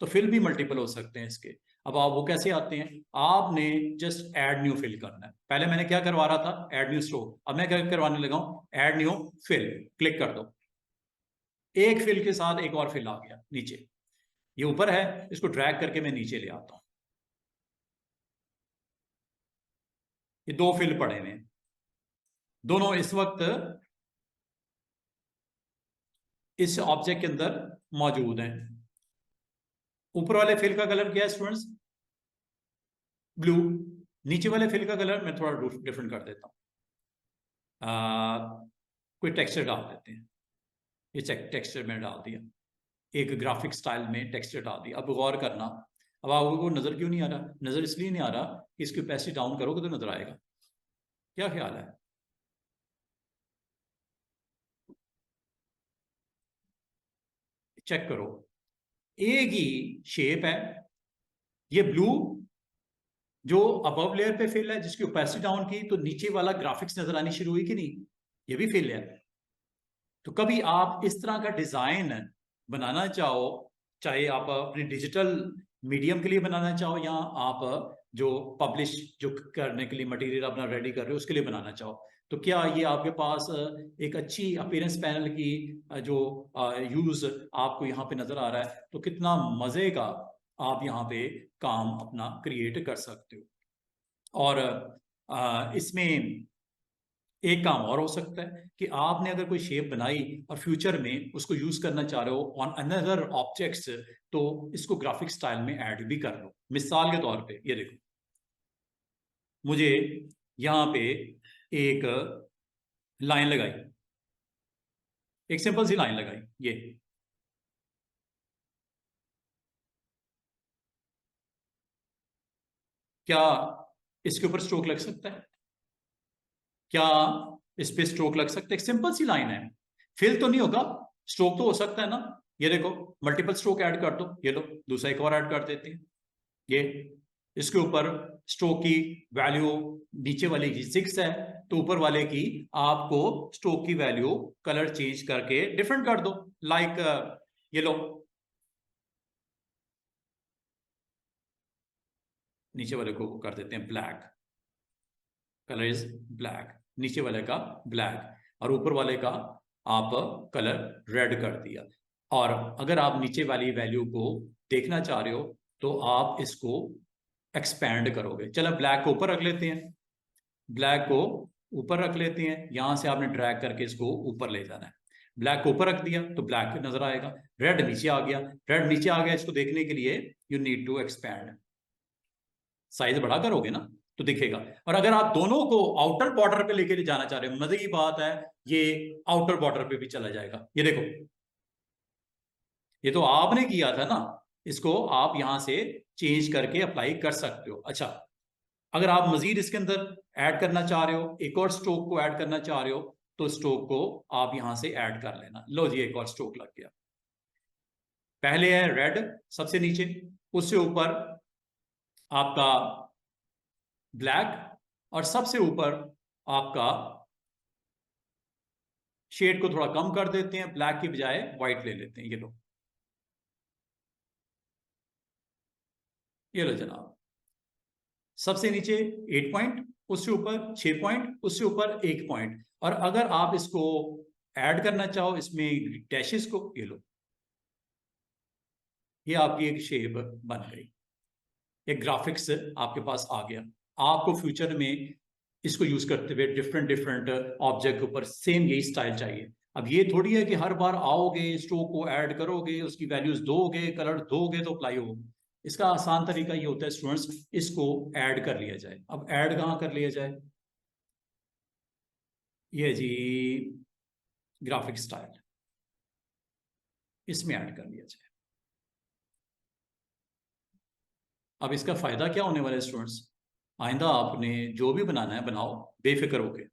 तो फिल भी मल्टीपल हो सकते हैं इसके। अब आप वो कैसे आते हैं, आपने जस्ट ऐड न्यू फिल करना है। पहले मैंने क्या करवा रहा था, ऐड न्यू स्ट्रोक, अब मैं क्या करवाने लगा हूं, ऐड न्यू फिल, क्लिक कर दो, एक फिल के साथ एक और फिल आ गया नीचे। ये ऊपर है, इसको ड्रैग करके मैं नीचे ले आता हूं, ये 2 फिल पड़े हुए हैं, दोनों इस वक्त इस ऑब्जेक्ट के अंदर मौजूद हैं। ऊपर वाले फिल का कलर क्या है स्टूडेंट्स, ब्लू। नीचे वाले फिल का कलर मैं थोड़ा डिफरेंट कर देता हूँ, कोई टेक्सचर डाल देते हैं, ये चेक टेक्सचर मैंने डाल दिया, एक ग्राफिक स्टाइल में टेक्सचर डाल दिया। अब गौर करना, अब आपको नजर क्यों नहीं आ रहा, नजर इसलिए नहीं आ रहा कि इसकी ओपेसिटी डाउन करोगे तो नजर आएगा। क्या ख्याल है, चेक करो, एक ही शेप है, ये ब्लू जो अबव लेयर पे फिल है, जिसकी ओपेसिटी डाउन की तो नीचे वाला ग्राफिक्स नजर आनी शुरू हुई कि नहीं, ये भी फिल है। तो कभी आप इस तरह का डिजाइन बनाना चाहो, चाहे आप अपने डिजिटल मीडियम के लिए बनाना चाहो, या आप जो पब्लिश जो करने के लिए मटेरियल अपना रेडी कर रहे हो उसके लिए बनाना चाहो, तो क्या ये आपके पास एक अच्छी अपीयरेंस पैनल की जो यूज आपको यहाँ पे नजर आ रहा है, तो कितना मजे का आप यहाँ पे काम अपना क्रिएट कर सकते हो। और इसमें एक काम और हो सकता है कि आपने अगर कोई शेप बनाई और फ्यूचर में उसको यूज करना चाह रहे हो ऑन अनदर ऑब्जेक्ट्स, तो इसको ग्राफिक स्टाइल में ऐड भी कर लो। मिसाल के तौर पे ये देखो, मुझे यहाँ पे एक लाइन लगाई, एक सिंपल सी लाइन लगाई, ये क्या इसके ऊपर स्ट्रोक लग सकता है? क्या इस पे स्ट्रोक लग सकता है? एक सिंपल सी लाइन है, फिल तो नहीं होगा, स्ट्रोक तो हो सकता है ना। ये देखो मल्टीपल स्ट्रोक ऐड कर दो, ये लो दूसरा एक और ऐड कर देते हैं। ये इसके ऊपर स्ट्रोक की वैल्यू नीचे वाले की 6 है, तो ऊपर वाले की आपको स्ट्रोक की वैल्यू कलर चेंज करके डिफरेंट कर दो। लाइक ये लो, नीचे वाले को कर देते हैं ब्लैक, कलर इज ब्लैक, नीचे वाले का ब्लैक, और ऊपर वाले का आप कलर रेड कर दिया। और अगर आप नीचे वाली वैल्यू को देखना चाह रहे हो तो आप इसको एक्सपैंड करोगे। चलो ब्लैक को ऊपर रख लेते हैं, ब्लैक को ऊपर रख लेते हैं, यहां से आपने ड्रैग करके इसको ऊपर ले जाना है। ब्लैक को ऊपर रख दिया तो ब्लैक नजर आएगा, रेड नीचे आ गया, रेड नीचे आ गया, इसको देखने के लिए you need to expand, size बड़ा करोगे ना तो दिखेगा। और अगर आप दोनों को आउटर बॉर्डर पे लेके जाना चाह रहे हो, मजे की बात है, ये आउटर बॉर्डर पे भी चला जाएगा। ये देखो, ये तो आपने किया था ना, इसको आप यहां से चेंज करके अप्लाई कर सकते हो। अच्छा, अगर आप मजीद इसके अंदर ऐड करना चाह रहे हो, एक और स्ट्रोक को ऐड करना चाह रहे हो, तो स्ट्रोक को आप यहां से ऐड कर लेना। लो जी, एक और स्ट्रोक लग गया। पहले है रेड सबसे नीचे, उससे ऊपर आपका ब्लैक, और सबसे ऊपर आपका शेड को थोड़ा कम कर देते हैं, ब्लैक की बजाय व्हाइट ले लेते हैं। ये लो जनाब, सबसे नीचे 8 पॉइंट, उससे ऊपर 6 पॉइंट, उससे ऊपर 1 पॉइंट। और अगर आप इसको ऐड करना चाहो इसमें डैशेस को, ये लो, ये आपकी एक शेप बन गई, एक ग्राफिक्स आपके पास आ गया। आपको फ्यूचर में इसको यूज करते हुए डिफरेंट डिफरेंट ऑब्जेक्ट के ऊपर सेम यही स्टाइल चाहिए। अब ये थोड़ी है कि हर बार आओगे स्ट्रोक को ऐड करोगे, उसकी वैल्यूज दोगे, कलर दोगे तो अप्लाई हो। इसका आसान तरीका ये होता है स्टूडेंट्स, इसको ऐड कर लिया जाए। अब ऐड कहाँ कर लिया जाए? ये जी ग्राफिक स्टाइल, इसमें ऐड कर लिया जाए। अब इसका फायदा क्या होने वाला है स्टूडेंट्स? आइंदा आपने जो भी बनाना है बनाओ बेफिक्र होके।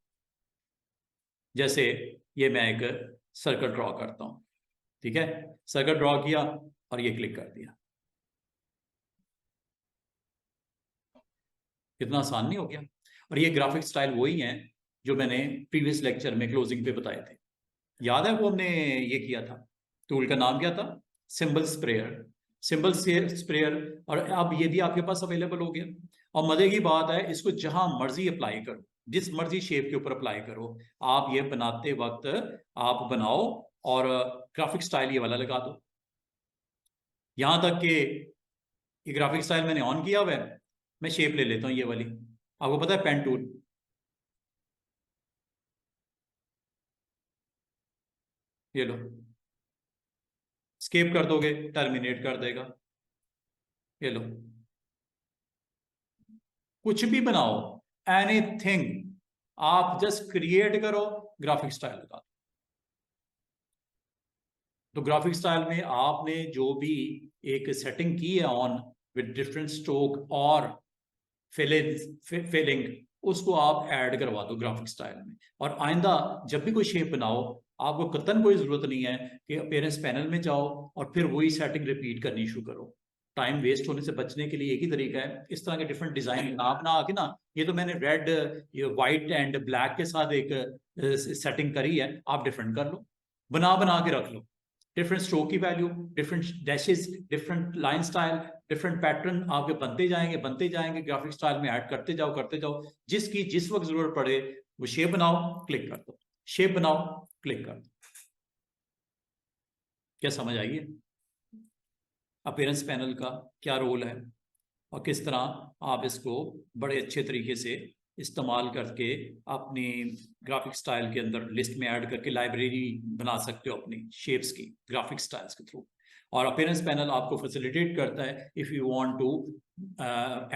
जैसे ये मैं एक सर्कल ड्रॉ करता हूं, ठीक है, सर्कल ड्रॉ किया और ये क्लिक कर दिया, कितना आसान नहीं हो गया? और ये ग्राफिक स्टाइल वही है जो मैंने प्रीवियस लेक्चर में क्लोजिंग पे बताए थे, याद है? वो हमने ये किया था, टूल का नाम क्या था? Symbol sprayer, symbol sprayer. और अब ये भी आपके पास अवेलेबल हो गया। और मजे की बात है, इसको जहां मर्जी अप्लाई करो, जिस मर्जी शेप के ऊपर अप्लाई करो। आप ये बनाते वक्त आप बनाओ और ग्राफिक स्टाइल ये वाला लगा दो। यहां तक कि ये ग्राफिक स्टाइल मैंने ऑन किया हुआ है, मैं शेप ले लेता हूँ ये वाली। आपको पता है पेन टूल, ये लो, स्केप कर दोगे टर्मिनेट कर देगा। ये लो, कुछ भी बनाओ, एनीथिंग, आप जस्ट क्रिएट करो, ग्राफिक स्टाइल लगा। तो ग्राफिक स्टाइल में आपने जो भी एक सेटिंग की है ऑन विद डिफरेंट स्ट्रोक और फिलिंग, उसको आप ऐड करवा दो ग्राफिक स्टाइल में। और आइंदा जब भी कोई शेप बनाओ, आपको कतन कोई जरूरत नहीं है कि अपीयरेंस पैनल में जाओ और फिर वही सेटिंग रिपीट करनी शुरू करो। टाइम वेस्ट होने से बचने के लिए एक ही तरीका है, इस तरह के डिफरेंट डिजाइन ना बना के ना, ये तो मैंने रेड, ये व्हाइट एंड ब्लैक के साथ एक सेटिंग करी है, आप डिफरेंट कर लो, बना बना के रख लो। डिफरेंट स्ट्रोक की value, different dashes, different line style, different pattern आपके बनते जाएंगे, ग्राफिक स्टाइल में ऐड करते जाओ। जिसकी जिस वक्त जरूरत पड़े वो शेप बनाओ, क्लिक कर दो, शेप बनाओ, क्लिक कर दो। क्या समझ आइए अपीयरेंस पैनल का क्या रोल है और किस तरह आप इसको बड़े अच्छे तरीके से इस्तेमाल करके अपनी ग्राफिक स्टाइल के अंदर लिस्ट में ऐड करके लाइब्रेरी बना सकते हो अपनी शेप्स की ग्राफिक स्टाइल्स के थ्रू। और अपीयरेंस पैनल आपको फैसिलिटेट करता है if you want to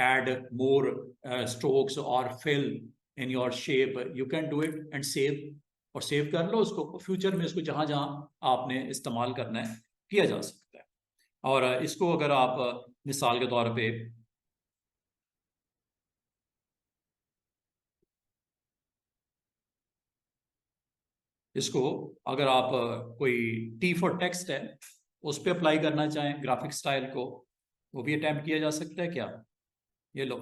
add more strokes और fill in your shape, you can do it and save, और सेव कर लो उसको, फ्यूचर में इसको जहां जहां आपने इस्तेमाल करना है किया जा सकता है। और इसको अगर आप मिसाल के तौर पे इसको अगर आप कोई टी फॉर टेक्स्ट है उस पर अप्लाई करना चाहें ग्राफिक स्टाइल को, वो भी अटेम्प्ट किया जा सकता है क्या? ये लो,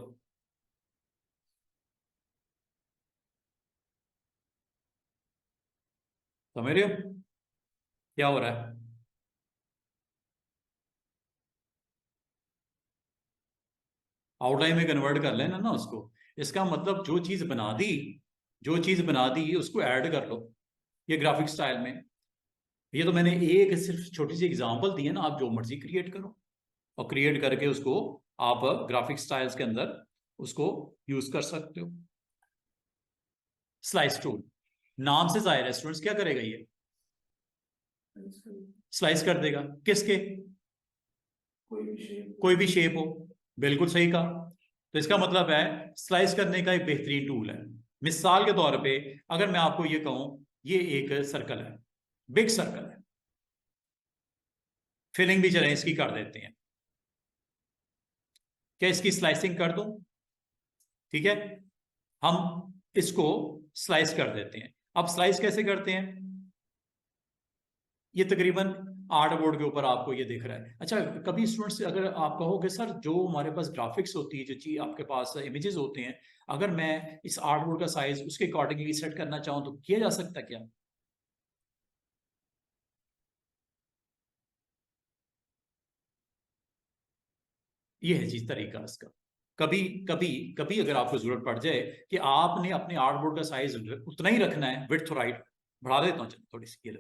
समझ रहे हो क्या हो रहा है? आउटलाइन में कन्वर्ट कर लेना ना उसको। इसका मतलब जो चीज बना दी, जो चीज बना दी उसको ऐड कर लो ये ग्राफिक स्टाइल में। ये तो मैंने एक सिर्फ छोटी सी एग्जांपल दी है ना, आप जो मर्जी क्रिएट करो और क्रिएट करके उसको आप ग्राफिक स्टाइल्स के अंदर उसको यूज कर सकते हो। स्लाइस टूल नाम से जाहिर है स्टूडेंट्स क्या करेगा, ये स्लाइस कर देगा किसके, कोई भी शेप हो। बिल्कुल सही कहा। तो इसका मतलब है स्लाइस करने का एक बेहतरीन टूल है। मिसाल के तौर पे अगर मैं आपको ये कहूं, ये एक सर्कल है, बिग सर्कल है, फिलिंग भी चले इसकी कर देते हैं, क्या इसकी स्लाइसिंग कर दूं? ठीक है, हम इसको स्लाइस कर देते हैं। अब स्लाइस कैसे करते हैं? ये तकरीबन आर्ट बोर्ड के ऊपर आपको ये दिख रहा है। अच्छा, कभी स्टूडेंट्स अगर आप कहोगे सर जो हमारे पास ग्राफिक्स होती है, जो चीज आपके पास इमेजेस होते हैं, अगर मैं इस आर्ट बोर्ड का साइज उसके अकॉर्डिंगली सेट करना चाहूँ तो किया जा सकता है क्या? ये है जी तरीका इसका। कभी कभी कभी अगर आपको जरूरत पड़ जाए कि आपने अपने आर्ट बोर्ड का साइज उतना ही रखना है, विड्थ और हाइट बढ़ा देता हूँ थोड़ी सी,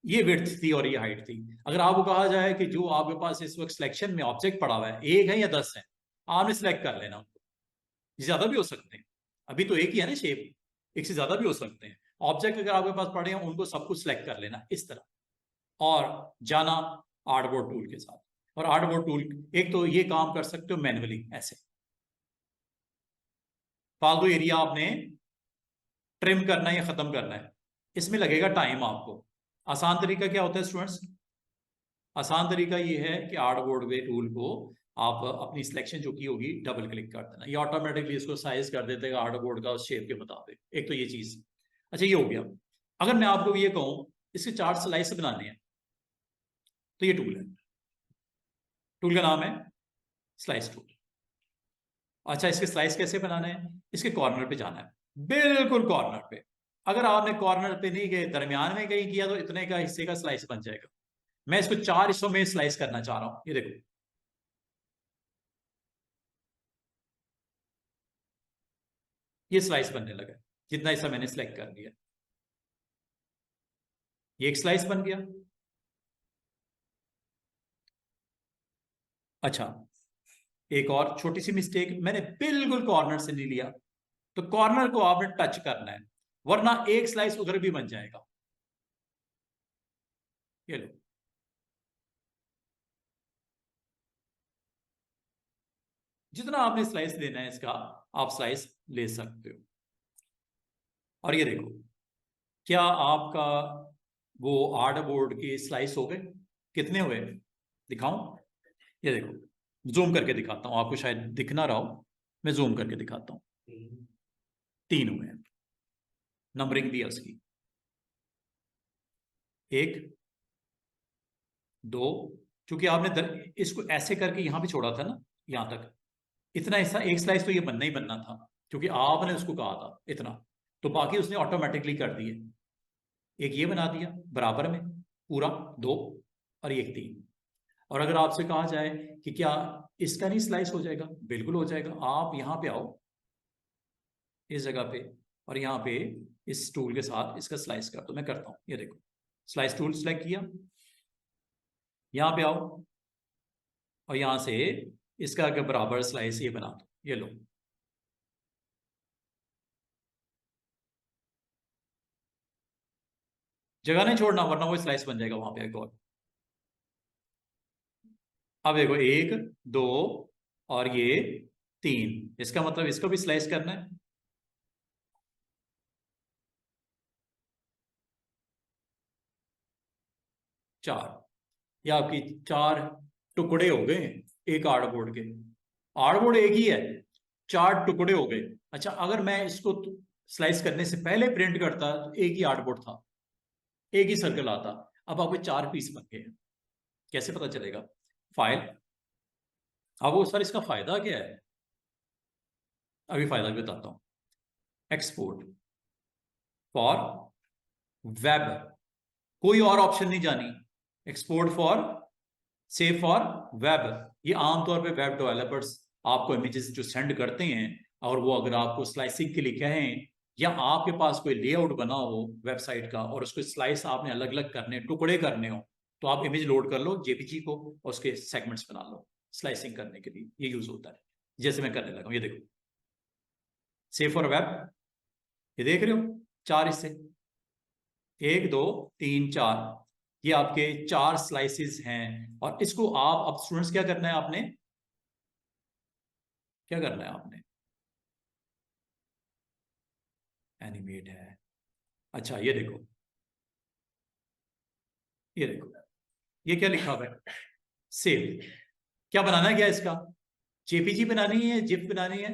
ये विड्थ थी और ये हाइट थी। अगर आपको कहा जाए कि जो आपके पास इस वक्त सिलेक्शन में ऑब्जेक्ट पड़ा हुआ है, एक है या 10 है, आपने सिलेक्ट कर लेना उनको। ज्यादा भी हो सकते हैं, अभी तो एक ही है ना शेप, एक से ज्यादा भी हो सकते हैं। ऑब्जेक्ट अगर आपके पास पड़े हैं उनको सब कुछ सिलेक्ट कर लेना इस तरह, और जाना आर्टबोर्ड टूल के साथ। और आर्टबोर्ड टूल एक तो ये काम कर सकते हो मैनुअली ऐसे, फालतू एरिया आपने ट्रिम करना है या खत्म करना है, इसमें लगेगा टाइम आपको। आसान तरीका क्या होता है स्टूडेंट्स? आसान तरीका ये है कि आर्टबोर्ड वे टूल को आप अपनी सिलेक्शन जो की होगी डबल क्लिक कर देना, ये ऑटोमेटिकली इसको साइज कर देते हैं आर्टबोर्ड का उस शेप के मुताबिक। एक तो ये चीज। अच्छा, ये हो गया। अगर मैं आपको ये कहूं इसके 4 स्लाइस बनाने हैं, तो ये टूल है, टूल का नाम है स्लाइस टूल। अच्छा, इसके स्लाइस कैसे बनाने हैं? इसके कॉर्नर पे जाना है, बिल्कुल कॉर्नर पे। अगर आपने कॉर्नर पे नहीं गए, दरमियान में कहीं किया, तो इतने का हिस्से का स्लाइस बन जाएगा। मैं इसको 4 हिस्सों में स्लाइस करना चाह रहा हूं, ये देखो। ये स्लाइस बनने लगा, जितना हिस्सा मैंने सिलेक्ट कर लिया, ये एक स्लाइस बन गया। अच्छा, एक और छोटी सी मिस्टेक, मैंने बिल्कुल कॉर्नर से नहीं लिया, तो कॉर्नर को आपने टच करना है, वरना एक स्लाइस उधर भी बन जाएगा। ये लो, जितना आपने स्लाइस लेना है इसका, आप स्लाइस ले सकते हो। और ये देखो, क्या आपका वो आर्ट बोर्ड के स्लाइस हो गए? कितने हुए दिखाऊं? ये देखो, जूम करके दिखाता हूं, आपको शायद दिख ना रहा हो, मैं जूम करके दिखाता हूं। 3 हुए हैं, नंबरिंग भी है उसकी। 1, 2, क्योंकि आपने इसको ऐसे करके यहां पे छोड़ा था ना, यहां तक इतना हिस्सा, एक स्लाइस तो ये बनना ही बनना था, क्योंकि आपने उसको कहा था इतना, तो बाकी उसने ऑटोमेटिकली कर दिए। एक ये बना दिया बराबर में पूरा 2, और एक 3। और अगर आपसे कहा जाए कि क्या इसका नहीं स्लाइस हो जाएगा, बिल्कुल हो जाएगा। आप यहां पे आओ इस जगह पे, और यहाँ पे इस टूल के साथ इसका स्लाइस कर दो। मैं करता हूँ, ये देखो, स्लाइस टूल सेलेक्ट किया, यहाँ पे आओ, और यहाँ से इसका अगर बराबर स्लाइस ये बना दो, ये लो। जगह नहीं छोड़ना, वरना वो स्लाइस बन जाएगा वहां पे एक और। अब देखो, 1, 2 और ये 3, इसका मतलब इसको भी स्लाइस करना है। 4, ये आपकी 4 टुकड़े हो गए एक आर्टबोर्ड के। आर्टबोर्ड एक ही है, 4 टुकड़े हो गए। अच्छा, अगर मैं इसको स्लाइस करने से पहले प्रिंट करता तो एक ही आर्टबोर्ड था, एक ही सर्कल आता, अब आपके 4 पीस बन गए। कैसे पता चलेगा? फाइल, अब वो सर इसका फायदा क्या है? अभी फायदा भी बताता हूं। एक्सपोर्ट फॉर वेब, कोई और ऑप्शन नहीं जानी। Export for, save for web. ये आमतौर पे वेब डेवलपर्स आपको इमेजेस जो सेंड करते हैं, और वो अगर आपको स्लाइसिंग के लिए कहें, या आपके पास कोई लेआउट बना हो वेबसाइट का और उसको स्लाइस आपने अलग अलग करने, टुकड़े करने हो, तो आप इमेज लोड कर लो जेपीजी को और उसके सेगमेंट्स बना लो स्लाइसिंग करने के लिए। ये यूज होता है, जैसे मैं करने लगा हूं। ये देखो, सेव फॉर वेब, ये देख रहे हो 4 हिस्से, 1 2 3 4, ये आपके 4 स्लाइसिस हैं। और इसको आप, अब स्टूडेंट्स क्या करना है आपने, क्या करना है आपने, एनिमेट है। अच्छा ये देखो, ये देखो, ये क्या लिखा हुआ है, सेव। क्या बनाना है, क्या इसका, जेपीजी बनानी है, जिप बनानी है,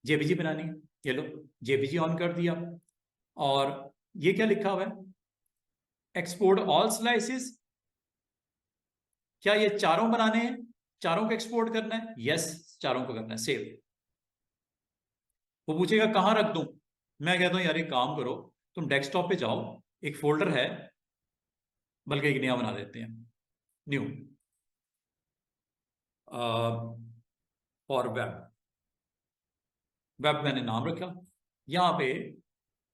जेपीजी बनानी है। ये लो, जेपीजी ऑन कर दिया। और ये क्या लिखा हुआ है, एक्सपोर्ट ऑल स्लाइसिस। क्या ये चारों बनाने हैं, चारों को एक्सपोर्ट करना है? यस, चारों को करना है। सेव। वो पूछेगा कहां रख दूं, मैं कहता हूं यार एक काम करो, तुम डेस्कटॉप पे जाओ, एक फोल्डर है, बल्कि एक नया बना देते हैं, न्यू, फॉर वेब। वेब मैंने नाम रखा, यहां पे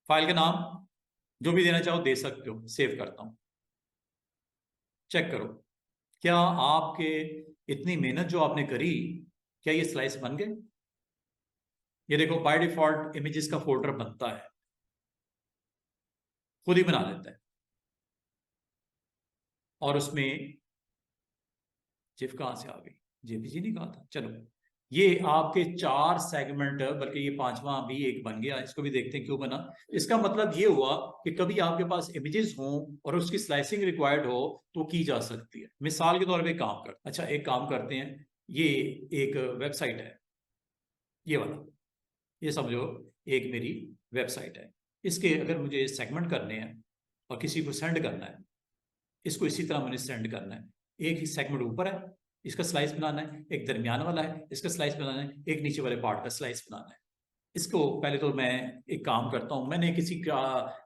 फाइल का नाम जो भी देना चाहो दे सकते हो। सेव करता हूं, चेक करो, क्या आपके इतनी मेहनत जो आपने करी, क्या ये स्लाइस बन गए? ये देखो, बाय डिफॉल्ट इमेजेस का फोल्डर बनता है, खुद ही बना देता है। और उसमें जिफ कहां से आ गई, जेपीजी नहीं कहा था। चलो, ये आपके 4 सेगमेंट, बल्कि ये 5वां भी एक बन गया, इसको भी देखते हैं क्यों बना। इसका मतलब ये हुआ कि कभी आपके पास इमेजेस हो और उसकी स्लाइसिंग रिक्वायर्ड हो तो की जा सकती है। मिसाल के तौर पे काम कर, अच्छा एक काम करते हैं, ये एक वेबसाइट है, ये वाला, ये समझो एक मेरी वेबसाइट है। इसके अगर मुझे सेगमेंट करने हैं और किसी को सेंड करना है, इसको इसी तरह मैंने सेंड करना है। एक ही सेगमेंट ऊपर है, इसका स्लाइस बनाना है, एक दरमियान वाला है, इसका स्लाइस बनाना है, एक नीचे वाले पार्ट का स्लाइस बनाना है। इसको पहले तो मैं एक काम करता हूं, मैंने किसी का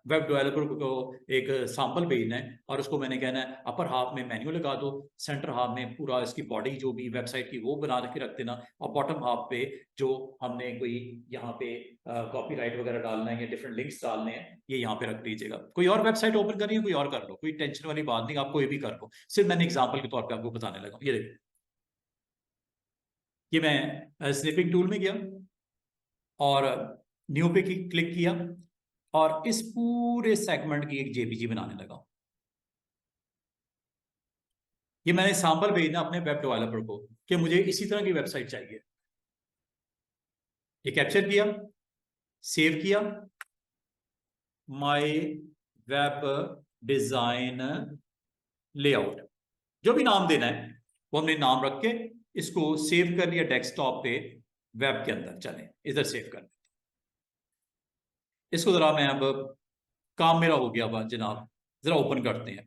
वेब डेवलपर को एक सैंपल भेजना है और उसको मैंने कहना है अपर हाफ में मेन्यू लगा दो, सेंटर हाफ में पूरा इसकी बॉडी जो भी वेबसाइट की वो बना के रख देना, और बॉटम हाफ पे जो हमने कोई यहाँ पे कॉपीराइट वगैरह डालना है या डिफरेंट लिंक्स डालने हैं, ये यहाँ पे रख दीजिएगा। कोई और वेबसाइट ओपन करनी है, कोई और कर लो, कोई टेंशन वाली बात नहीं, आपको ये भी कर लो। सिर्फ मैंने एग्जाम्पल के तौर पर आपको बताने लगा। ये देखो, ये मैं स्निपिंग टूल में गया और न्यू पे क्लिक किया और इस पूरे सेगमेंट की एक जेपीजी बनाने लगा। ये मैंने सैंपल भेजना अपने वेब डेवलपर को कि मुझे इसी तरह की वेबसाइट चाहिए। ये कैप्चर किया, सेव किया, माय वेब डिजाइन लेआउट, जो भी नाम देना है वो हमने नाम रख के इसको सेव कर लिया डेस्कटॉप पे, वेब के अंदर। चले इधर सेव कर, इसको जरा मैं अब, काम मेरा हो गया अब जनाब, जरा ओपन करते हैं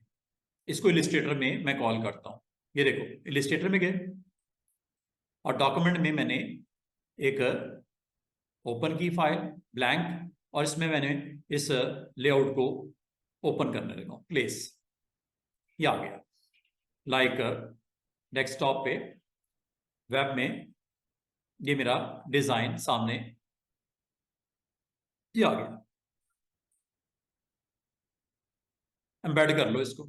इसको। इलिस्ट्रेटर में मैं कॉल करता हूं, ये देखो इलिस्ट्रेटर में गए और डॉक्यूमेंट में मैंने एक ओपन की फाइल ब्लैंक, और इसमें मैंने इस लेआउट को ओपन करने लगा, प्लेस, ये आ गया लाइक डेस्कटॉप पे, वेब में ये मेरा डिजाइन सामने, ये आ गया। एम्बेड कर लो इसको,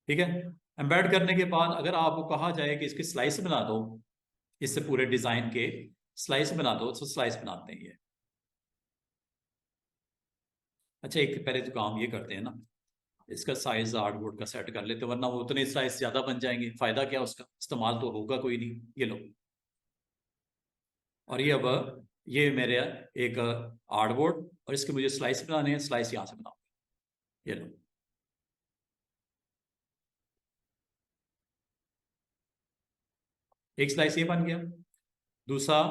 ठीक है। एम्बेड करने के बाद अगर आपको कहा जाए कि इसके स्लाइस बना दो, इससे पूरे डिजाइन के स्लाइस बना दो, तो स्लाइस बनाते हैं ये। अच्छा एक पहले तो काम ये करते हैं ना, इसका साइज आर्टबोर्ड का सेट कर लेते, वरना वो उतने साइज ज्यादा बन जाएंगे, फायदा क्या उसका, इस्तेमाल तो होगा कोई नहीं। ये लो, और ये अब ये मेरे एक आर्टबोर्ड, और इसके मुझे स्लाइस बनाने हैं, स्लाइस यहां से बनाओ, ये लो। एक स्लाइस ये बन गया, दूसरा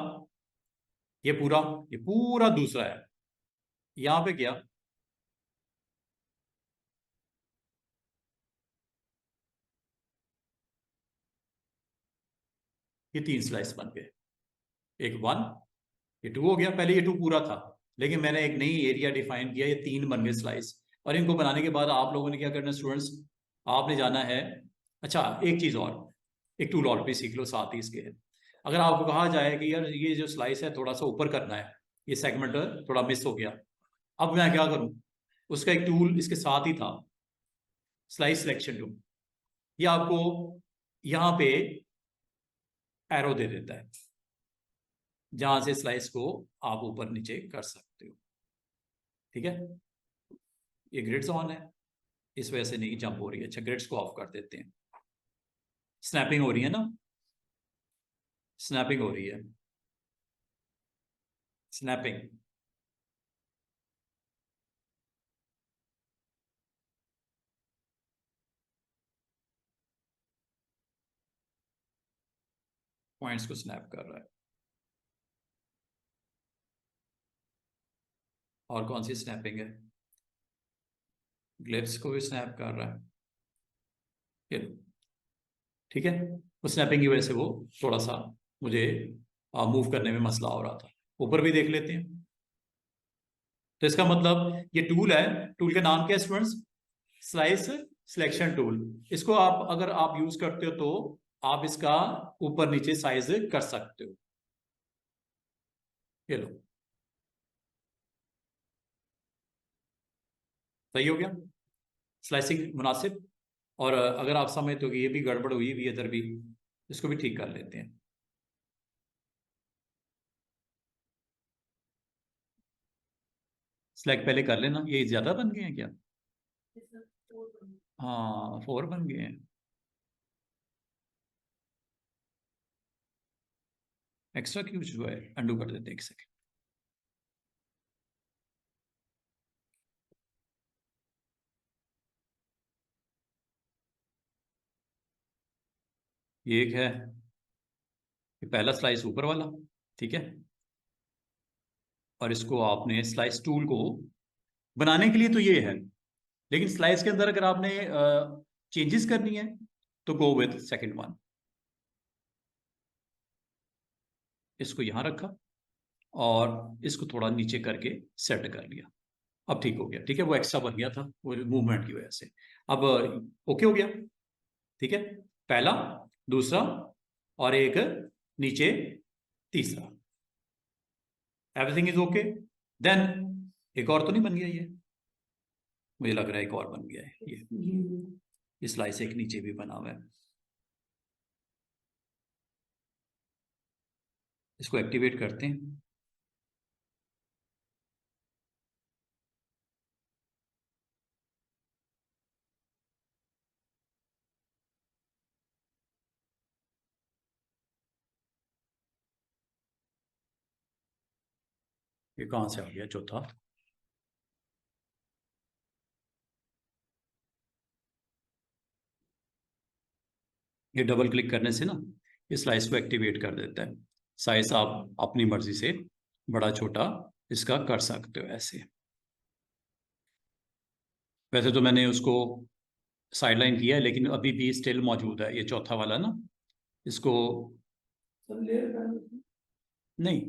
ये पूरा दूसरा है। यहां पे क्या, ये 3 स्लाइस बन गए, एक 1, ये 2 हो गया। पहले ये 2 पूरा था, लेकिन मैंने एक नई एरिया डिफाइन किया, ये 3 बन गए स्लाइस। और इनको बनाने के बाद आप लोगों ने क्या करना है स्टूडेंट्स, आपने जाना है, अच्छा एक चीज और, एक टूल और भी सीख लो साथ ही इसके। अगर आपको कहा जाए कि यार ये जो स्लाइस है थोड़ा सा ऊपर करना है, ये सेगमेंट थोड़ा मिस हो गया, अब मैं क्या करूं, उसका एक टूल इसके साथ ही था, स्लाइस सिलेक्शन टूल। ये आपको यहां पे एरो दे देता है, जहां से स्लाइस को आप ऊपर नीचे कर सकते हो। ठीक है, ये ग्रिड्स ऑन है, इस वजह से नहीं जंप हो रही है। अच्छा, ग्रिड्स को ऑफ कर देते हैं। स्नैपिंग हो रही है ना, स्नैपिंग हो रही है, स्नैपिंग। पॉइंट्स को स्नैप कर रहा है। और कौन सी स्नैपिंग है, ग्लिप्स को भी स्नैप कर रहा है। ये लो, ठीक है, उस स्नैपिंग की वजह से वो थोड़ा सा मुझे मूव करने में मसला हो रहा था। ऊपर भी देख लेते हैं। तो इसका मतलब ये टूल है, टूल का नाम क्या है स्टूडेंट्स, स्लाइस सिलेक्शन टूल। इसको आप अगर आप यूज करते हो तो आप इसका ऊपर नीचे साइज कर सकते हो। ये लो, सही हो गया, स्लाइसिंग मुनासिब। और अगर आप समझते हो कि ये भी गड़बड़ हुई भी इधर भी, इसको भी ठीक कर लेते हैं। सिलेक्ट पहले कर लेना। ये ज्यादा बन गए हैं क्या, हाँ 4 बन गए हैं। एक्स्ट्रा क्यों हुआ है, अंडू कर देते हैं, एक सेकेंड। ये एक है, ये पहला स्लाइस ऊपर वाला, ठीक है। और इसको आपने स्लाइस टूल को बनाने के लिए तो ये है, लेकिन स्लाइस के अंदर अगर आपने चेंजेस करनी है तो गो विद सेकंड वन। इसको यहां रखा और इसको थोड़ा नीचे करके सेट कर लिया। अब ठीक हो गया, ठीक है, वो एक्स्ट्रा बन गया था वो मूवमेंट की वजह से। अब ओके हो गया, ठीक है, पहला, दूसरा, और एक नीचे, तीसरा, एवरीथिंग इज ओके। देन एक और तो नहीं बन गया ये, मुझे लग रहा है एक और बन गया है ये स्लाइस एक नीचे भी बना हुआ है। इसको एक्टिवेट करते हैं। ये कहां से आ गया चौथा, ये डबल क्लिक करने से ना इस स्लाइस को एक्टिवेट कर देता है। साइज आप अपनी मर्जी से बड़ा छोटा इसका कर सकते हो ऐसे। वैसे तो मैंने उसको साइडलाइन किया है, लेकिन अभी भी स्टिल मौजूद है ये चौथा वाला ना। इसको नहीं,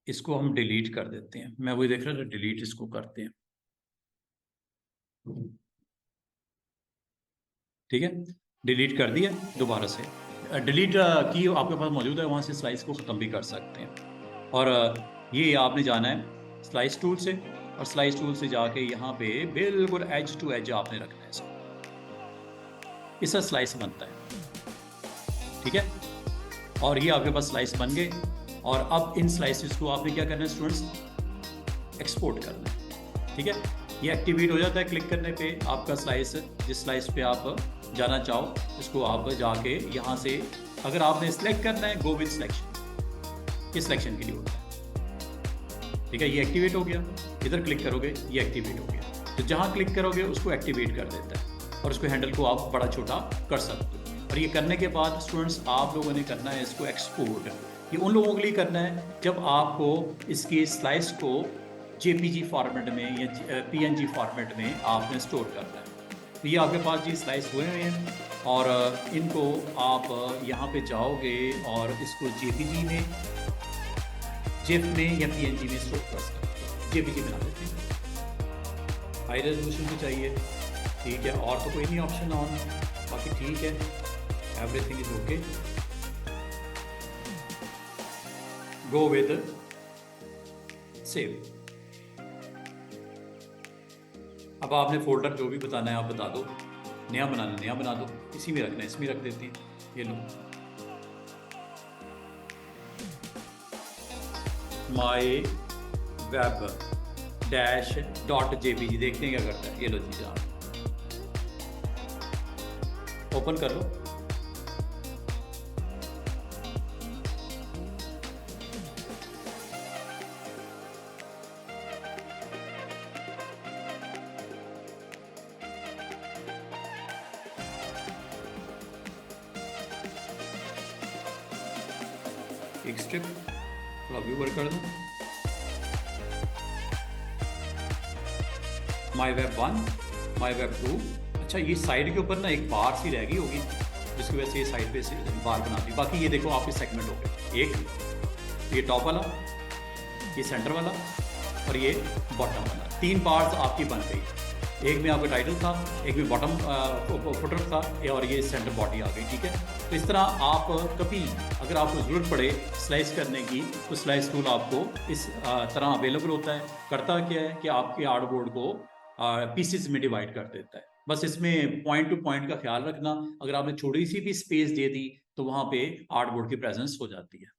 इसको हम डिलीट कर देते हैं। मैं वही देख रहा था, डिलीट इसको करते हैं, ठीक है, डिलीट कर दिया। दोबारा से डिलीट की आपके पास मौजूद है, वहां से स्लाइस को ख़त्म भी कर सकते हैं। और ये आपने जाना है स्लाइस टूल से, और स्लाइस टूल से जाके यहाँ पे बिल्कुल एज टू एज आपने रखना है इसको, इसका स्लाइस बनता है, ठीक है। और ये आपके पास स्लाइस बन गए। और अब इन स्लाइसिस को आपने क्या करना है स्टूडेंट्स, एक्सपोर्ट करना है, ठीक है। ये एक्टिवेट हो जाता है क्लिक करने पे। आपका स्लाइस, जिस स्लाइस पे आप जाना चाहो, इसको आप जाके यहाँ से, अगर आपने सिलेक्ट करना है गो विद सिलेक्शन, इस सिलेक्शन के लिए होता है, ठीक है। ये एक्टिवेट हो गया, इधर क्लिक करोगे ये एक्टिवेट हो गया। तो जहाँ क्लिक करोगे उसको एक्टिवेट कर देता है, और उसको हैंडल को आप बड़ा छोटा कर सकते हो। और ये करने के बाद स्टूडेंट्स आप लोगों ने करना है इसको एक्सपोर्ट। ये उन लोगों के लिए करना है जब आपको इसकी स्लाइस को जेपीजी फॉर्मेट में या पीएनजी फॉर्मेट में आपने स्टोर करना है। तो ये आपके पास जी स्लाइस हुए हुए हैं और इनको आप यहाँ पे जाओगे और इसको जेपीजी में, जेफ में या पीएनजी में स्टोर कर सकते हो। जेपीजी बना देते हैं, हाई रेजोल्यूशन पे चाहिए, ठीक है, और तो कोई नहीं ऑप्शन ऑन, बाकी ठीक है, everything is okay. Go with save. अब आपने फोल्डर जो भी बताना है आप बता दो, नया बनाना नया बना दो, इसी में रखना है इसमें रख देते हैं। ये लो my web dash dot JPG, देखते हैं क्या करता है। ये लो जी, आप ओपन कर लो। एक स्ट्रिप थोड़ा व्यूवर कर दो। माई वेब 1, माई वेब 2। अच्छा, ये साइड के ऊपर ना एक बार सी रह गई होगी जिसकी वजह से ये साइड पे से बार बनाती है। बाकी ये देखो आपके सेगमेंट हो गए, एक ये टॉप वाला, ये सेंटर वाला और ये बॉटम वाला, 3 पार्ट्स आपकी बन गई। एक में आपका टाइटल था, एक में बॉटम फुटर था और ये सेंटर बॉडी आ गई, ठीक है। तो इस तरह आप कभी अगर आपको ज़रूरत पड़े स्लाइस करने की तो स्लाइस टूल आपको इस तरह अवेलेबल होता है। करता क्या है कि आपके आर्टबोर्ड को पीसेस में डिवाइड कर देता है। बस इसमें पॉइंट टू पॉइंट का ख्याल रखना, अगर आपने छोटी सी भी स्पेस दे दी तो वहाँ पे आर्टबोर्ड की प्रेजेंस हो जाती है।